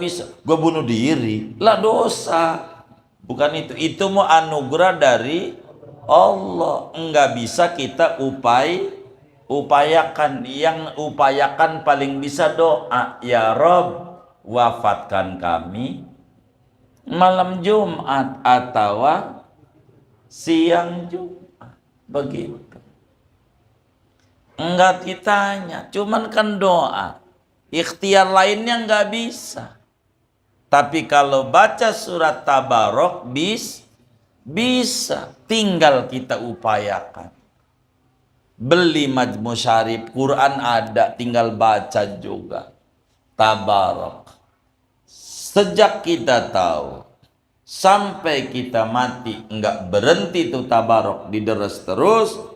bisa. Gue bunuh diri lah, dosa. Bukan itu. Itu mau anugerah dari Allah. Enggak bisa kita upayakan. Yang upayakan paling bisa doa, ya Rob, wafatkan kami malam Jumat atau siang Jumat. Begitu. Enggak ditanya, cuman kan doa. Ikhtiar lainnya enggak bisa. Tapi kalau baca surat Tabarok bisa, tinggal kita upayakan. Beli Majmu Syarif, Quran ada, tinggal baca juga Tabarok. Sejak kita tahu sampai kita mati enggak berhenti tuh Tabarok, dideres terus.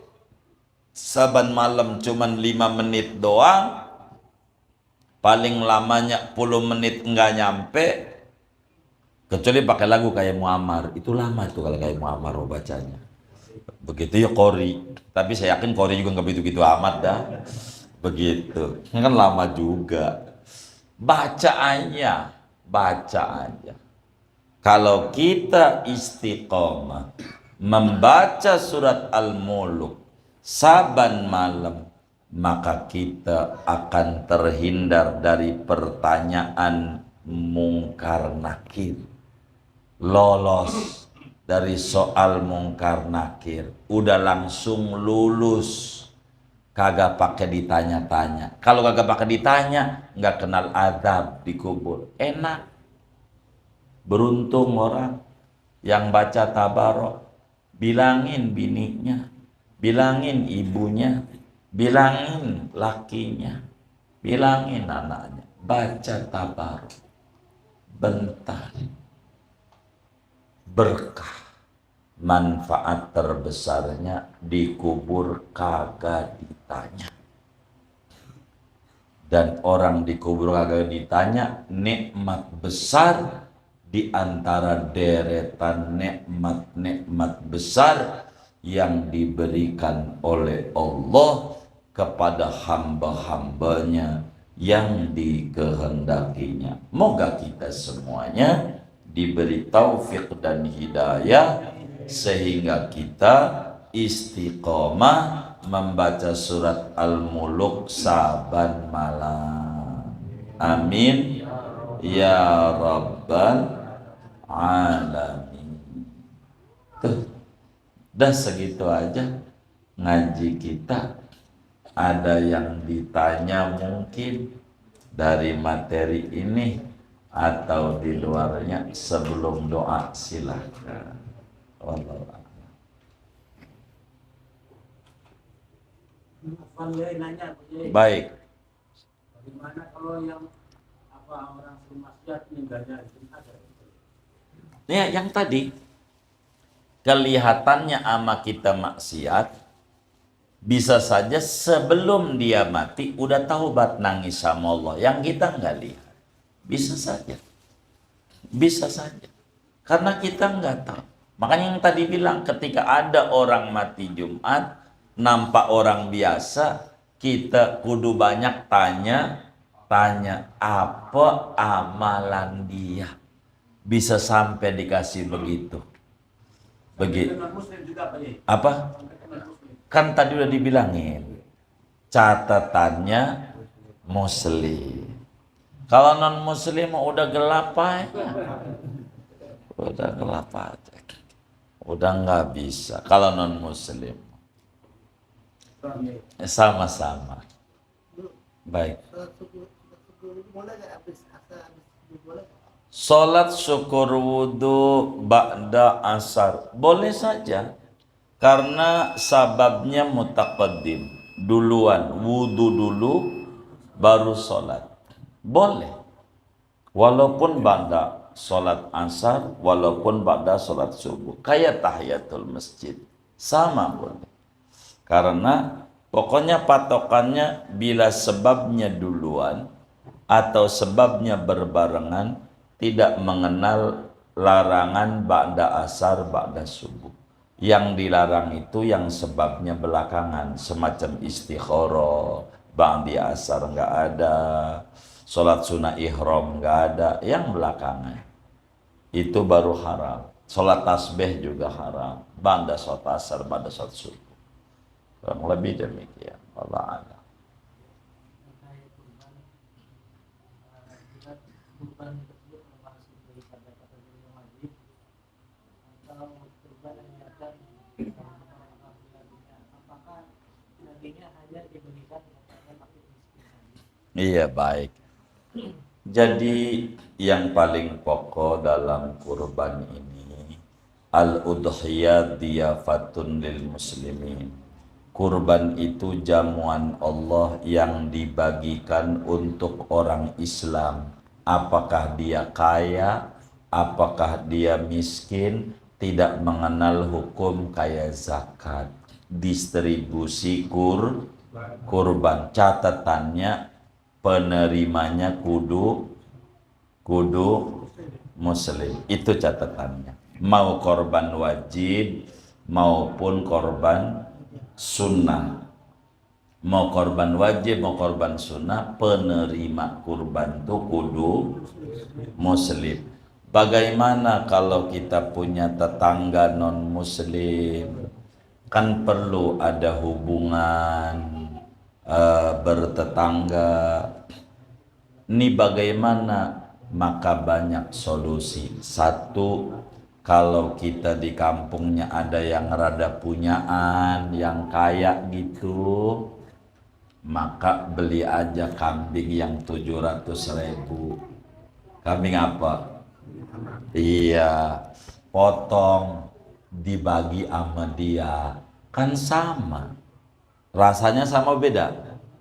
Saban malam cuman 5 menit doang, paling lamanya 10 menit enggak nyampe, kecuali pakai lagu kayak Muammar. Itu lama itu kalau kayak Muammar bacanya. Begitu ya Qori, tapi saya yakin Qori juga nggak begitu-begitu amat dah. Begitu, kan lama juga. Baca aja. Kalau kita istiqomah membaca surat Al-Muluk saban malam, maka kita akan terhindar dari pertanyaan mungkar nakir. Lolos dari soal mungkar nakir, udah langsung lulus. Kagak pakai ditanya-tanya. Kalau kagak pakai ditanya, nggak kenal azab di kubur. Enak. Beruntung orang yang baca Tabarok. Bilangin bininya, bilangin ibunya, bilangin lakinya, bilangin anaknya. Baca Tabarok. Bentar. Berkah. Manfaat terbesarnya dikubur kagak ditanya. Dan orang dikubur kagak ditanya, nikmat besar di antara deretan nikmat-nikmat besar yang diberikan oleh Allah kepada hamba-hambanya yang dikehendakinya. Moga kita semuanya diberi taufik dan hidayah sehingga kita istiqomah membaca surat Al-Muluk saban malam. Amin ya rabbal alamin. Tuh, dah segitu aja ngaji kita. Ada yang ditanya mungkin dari materi ini atau di luarnya, sebelum doa silahkan. Allah. Baik. Bagaimana kalau yang orang bermaksiat meninggalnya itu ada? Ya, yang tadi kelihatannya ama kita maksiat, bisa saja sebelum dia mati udah taubat nangis sama Allah yang kita nggak lihat. Bisa saja. Karena kita nggak tahu. Makanya yang tadi bilang, ketika ada orang mati Jumat, nampak orang biasa, kita kudu banyak tanya apa amalan dia. Bisa sampai dikasih begitu. Apa? Kan tadi udah dibilangin, catatannya muslim. Kalau non muslim udah gelap aja. Udah nggak bisa. Kalau non muslim sama-sama. Baik. Salat syukur wudu ba'da asar boleh saja, karena sababnya mutaqaddim. duluan, wudu dulu baru sholat, boleh. Walaupun ba'da sholat asar, walaupun ba'da sholat subuh, kayak tahiyatul masjid, sama boleh. Karena pokoknya patokannya bila sebabnya duluan atau sebabnya berbarengan, tidak mengenal larangan ba'da asar, ba'da subuh. Yang dilarang itu yang sebabnya belakangan, semacam istikharah, ba'di asar nggak ada, sholat sunnah ihram nggak ada, yang belakangan itu baru haram. Sholat tasbih juga haram, ba'da sholat asar, ba'da sholat subuh. Kurang lebih demikian. Allah a'lam. Jika kurban tersebut masuk dari pada kategori yang wajib atau kurban yang niatkan apakah dagingnya hanya diberikan kepada fakir miskin saja? Iya, baik. Jadi yang paling pokok dalam kurban ini, al-udhiyah diyafatun lil muslimin. Kurban itu jamuan Allah yang dibagikan untuk orang Islam. Apakah dia kaya, apakah dia miskin, tidak mengenal hukum kayak zakat. Distribusi kurban. Catatannya penerimanya kudu muslim. Itu catatannya. Mau korban wajib maupun korban sunnah. Mau korban wajib mau korban sunnah, penerima kurban itu kudu muslim. Bagaimana kalau kita punya tetangga non muslim? Kan perlu ada hubungan bertetangga. Ini bagaimana? Maka banyak solusi. Satu, kalau kita di kampungnya ada yang rada punyaan, yang kaya gitu, maka beli aja kambing yang 700.000. Kambing apa? Iya, potong, dibagi sama dia. Kan sama. Rasanya sama beda?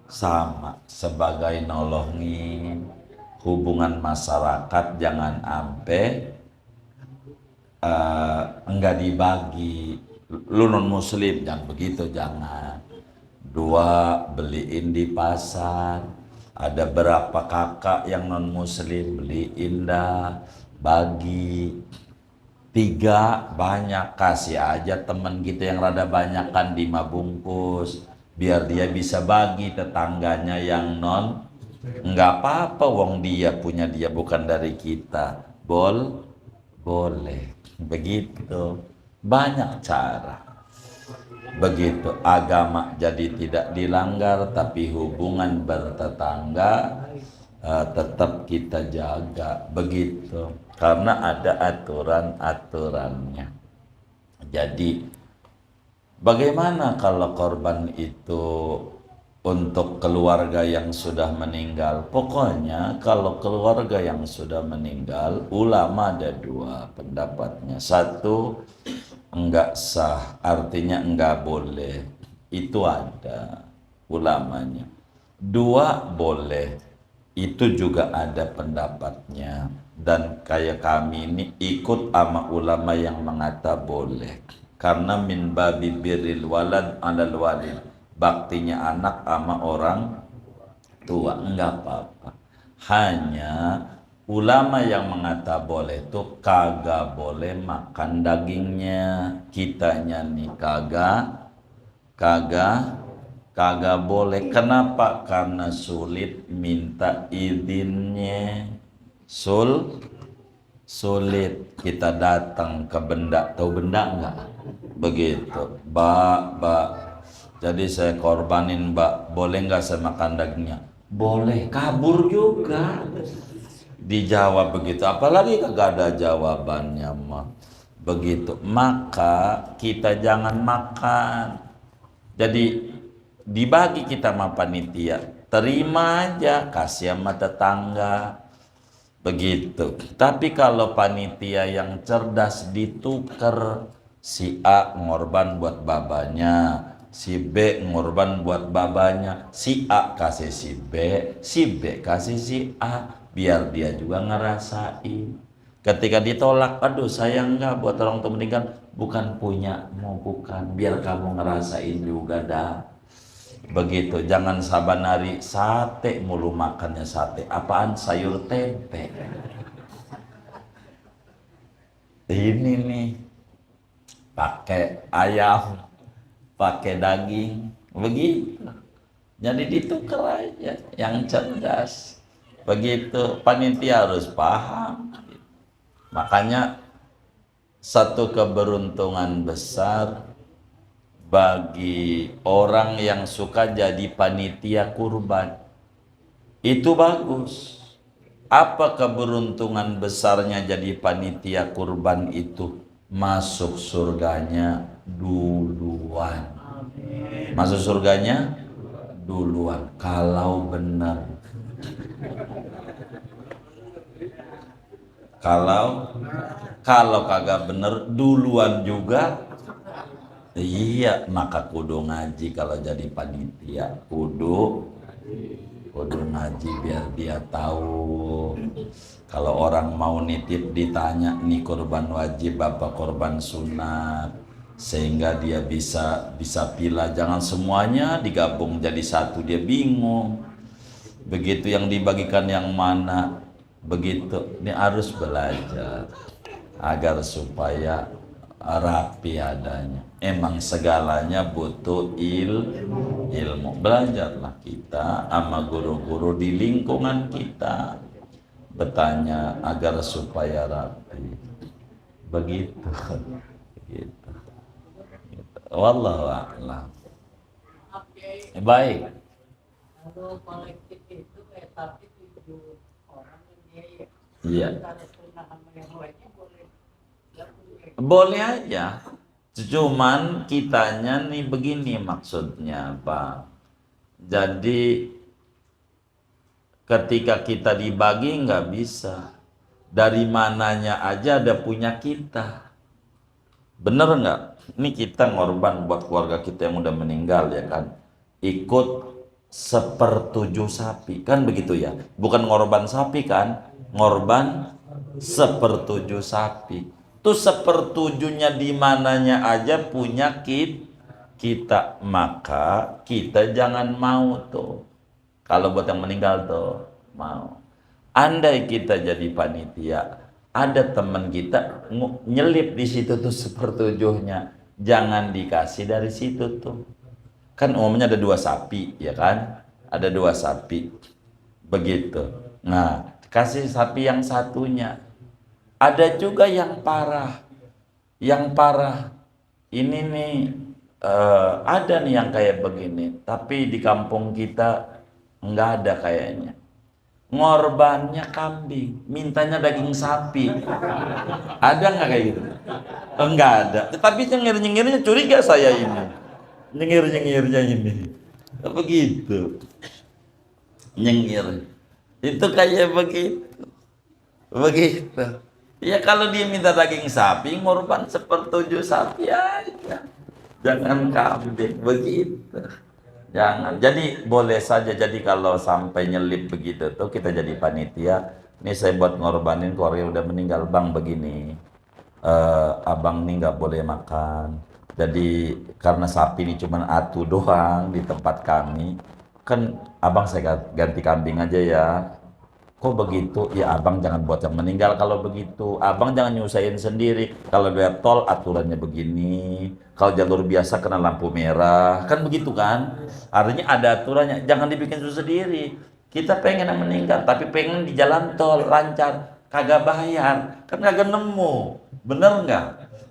Sama. Sebagai nolongin hubungan masyarakat, jangan sampai enggak dibagi. Lu non muslim jangan begitu, jangan. Dua, beliin di pasar. Ada berapa kakak yang non muslim, beliin dah, bagi. Tiga, banyak, kasih aja temen kita yang rada banyak kan 5 bungkus, biar dia bisa bagi tetangganya yang non. Enggak apa-apa, wong dia punya dia, bukan dari kita. Boleh. Begitu. Banyak cara. Begitu agama jadi tidak dilanggar, tapi hubungan bertetangga tetap kita jaga. Begitu. Karena ada aturan-aturannya. Jadi bagaimana kalau korban itu untuk keluarga yang sudah meninggal? Pokoknya kalau keluarga yang sudah meninggal, ulama ada 2 pendapatnya. Satu, enggak sah, artinya enggak boleh. Itu ada ulamanya. 2, boleh. Itu juga ada pendapatnya. Dan kayak kami ini ikut sama ulama yang mengata boleh. Karena min babi birril walad alal walid. Baktinya anak sama orang tua, enggak apa-apa. Hanya ulama yang mengata boleh itu kagak boleh makan dagingnya. Kitanya nih kagak boleh. Kenapa? Karena sulit minta izinnya. Sulit kita datang ke benda. Tahu benda enggak? Begitu. Mbak, jadi saya korbanin mbak, boleh nggak saya makan dagingnya? Boleh. Kabur juga. Dijawab begitu, apalagi kagak ada jawabannya mah. Begitu. Maka kita jangan makan. Jadi dibagi kita sama panitia, terima aja, kasih sama tetangga. Begitu. Tapi kalau panitia yang cerdas, ditukar, si A ngorban buat babanya, si B ngorban buat babanya, si A kasih si B kasih si A, biar dia juga ngerasain. Ketika ditolak, aduh sayang nggak buat orang tua meninggal, bukan punya, mau bukan, biar kamu ngerasain juga dah. Begitu, jangan saban hari sate mulu makannya sate, apaan sayur tempe. Ini nih pakai ayam, pakai daging, begitu. Jadi ditukar aja, yang cerdas. Begitu, panitia harus paham. Makanya satu keberuntungan besar bagi orang yang suka jadi panitia kurban. Itu bagus. Apa keberuntungan besarnya jadi panitia kurban itu? Masuk surganya duluan. Masuk surganya duluan. Kalau benar. Kalau kagak bener duluan juga. Iya, maka kudu ngaji kalau jadi panitia. Kudu ngaji biar dia tahu. Kalau orang mau nitip ditanya nih korban wajib apa korban sunat, sehingga dia bisa pilih. Jangan semuanya digabung jadi satu, dia bingung. Begitu yang dibagikan yang mana, begitu. Ini harus belajar agar supaya rapi adanya. Emang segalanya butuh ilmu. Belajarlah kita sama guru-guru di lingkungan kita, bertanya agar supaya rapi. Begitu. Gitu. Wallahu a'lam. Baik. Kalau kolektif itu tapi 7 orang yang dia Iya. kalau sunnah sama yang lainnya boleh. Boleh aja. Cuman kitanya nih begini maksudnya, Pak. Jadi ketika kita dibagi nggak bisa. Dari mananya aja ada punya kita. Bener nggak? Ini kita ngorban buat keluarga kita yang udah meninggal ya kan. Ikut 1/7 sapi kan begitu ya. Bukan ngorban sapi kan, ngorban 1/7 sapi. Tuh 1/7-nya di mananya aja punya kita, maka kita jangan mau tuh. Kalau buat yang meninggal tuh mau. Andai kita jadi panitia, ada teman kita nyelip di situ tuh 1/7-nya, jangan dikasih dari situ tuh. Kan umumnya ada 2 sapi, ya kan? Ada 2 sapi, begitu. Nah, kasih sapi yang satunya. Ada juga yang parah. Ini nih ada nih yang kayak begini. Tapi di kampung kita nggak ada kayaknya. Ngorbannya kambing, mintanya daging sapi. Ada nggak kayak gitu? Nggak ada. Tapi nyengir-nyengirnya curiga saya ini. Nyengir-nyengirnya ini. Begitu. Nyengir. Itu kayak begitu. Begitu. Ya kalau dia minta daging sapi, ngorban 1/7 sapi aja. Jangan kambing, begitu. Jangan. Jadi boleh saja. Jadi kalau sampai nyelip begitu tuh kita jadi panitia. Ini saya buat ngorbanin keluarga yang udah meninggal, bang begini. Abang nih nggak boleh makan. Jadi karena sapi ini cuma atu doang di tempat kami. Kan abang saya ganti kambing aja ya. Kok begitu? Ya abang jangan buat yang meninggal kalau begitu. Abang jangan nyusahin sendiri. Kalau lihat tol aturannya begini. Kalau jalur biasa kena lampu merah. Kan begitu kan? Artinya ada aturannya. Jangan dibikin susah sendiri. Kita pengen yang meninggal, tapi pengen di jalan tol lancar. Kagak bayar. Kan kagak nemu. Bener nggak?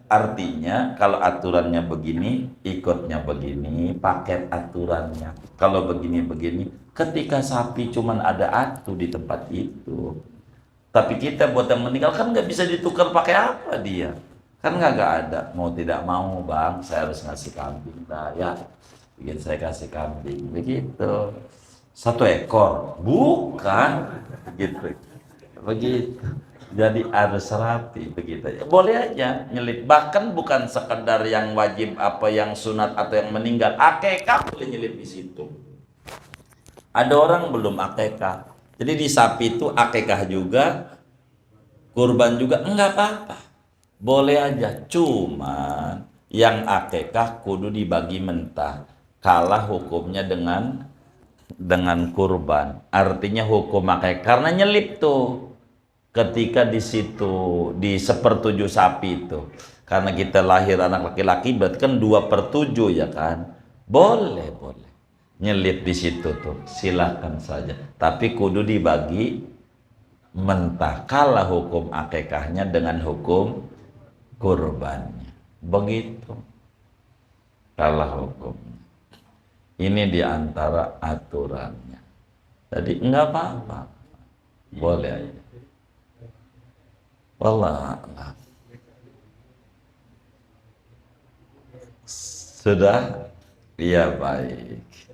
Artinya kalau aturannya begini, ikutnya begini, paket aturannya. Kalau begini-begini. Ketika sapi cuman ada atu di tempat itu, tapi kita buat yang meninggal kan nggak bisa ditukar pakai apa dia, kan nggak ada. Mau tidak mau bang, saya harus ngasih kambing, nah ya, bikin saya kasih kambing, begitu. 1 ekor, bukan, gitu, begitu. Jadi harus rapi begitu ya. Boleh aja nyelip. Bahkan bukan sekedar yang wajib apa yang sunat atau yang meninggal. Akekah boleh nyelip di situ. Ada orang belum akekah. Jadi di sapi itu akekah juga, kurban juga enggak apa-apa. Boleh aja. Cuman yang akekah kudu dibagi mentah. Kalah hukumnya dengan kurban. Artinya hukum akekah karena nyelip tuh. Ketika di situ di 1/7 sapi itu, karena kita lahir anak laki-laki berarti kan 2/7 ya kan, boleh nyelip di situ tuh, silahkan saja, tapi kudu dibagi mentah. Kalah hukum akekahnya dengan hukum kurbannya, begitu kalah hukumnya. Ini diantara aturannya, jadi enggak apa-apa, boleh aja. Wallah, sudah? Iya baik.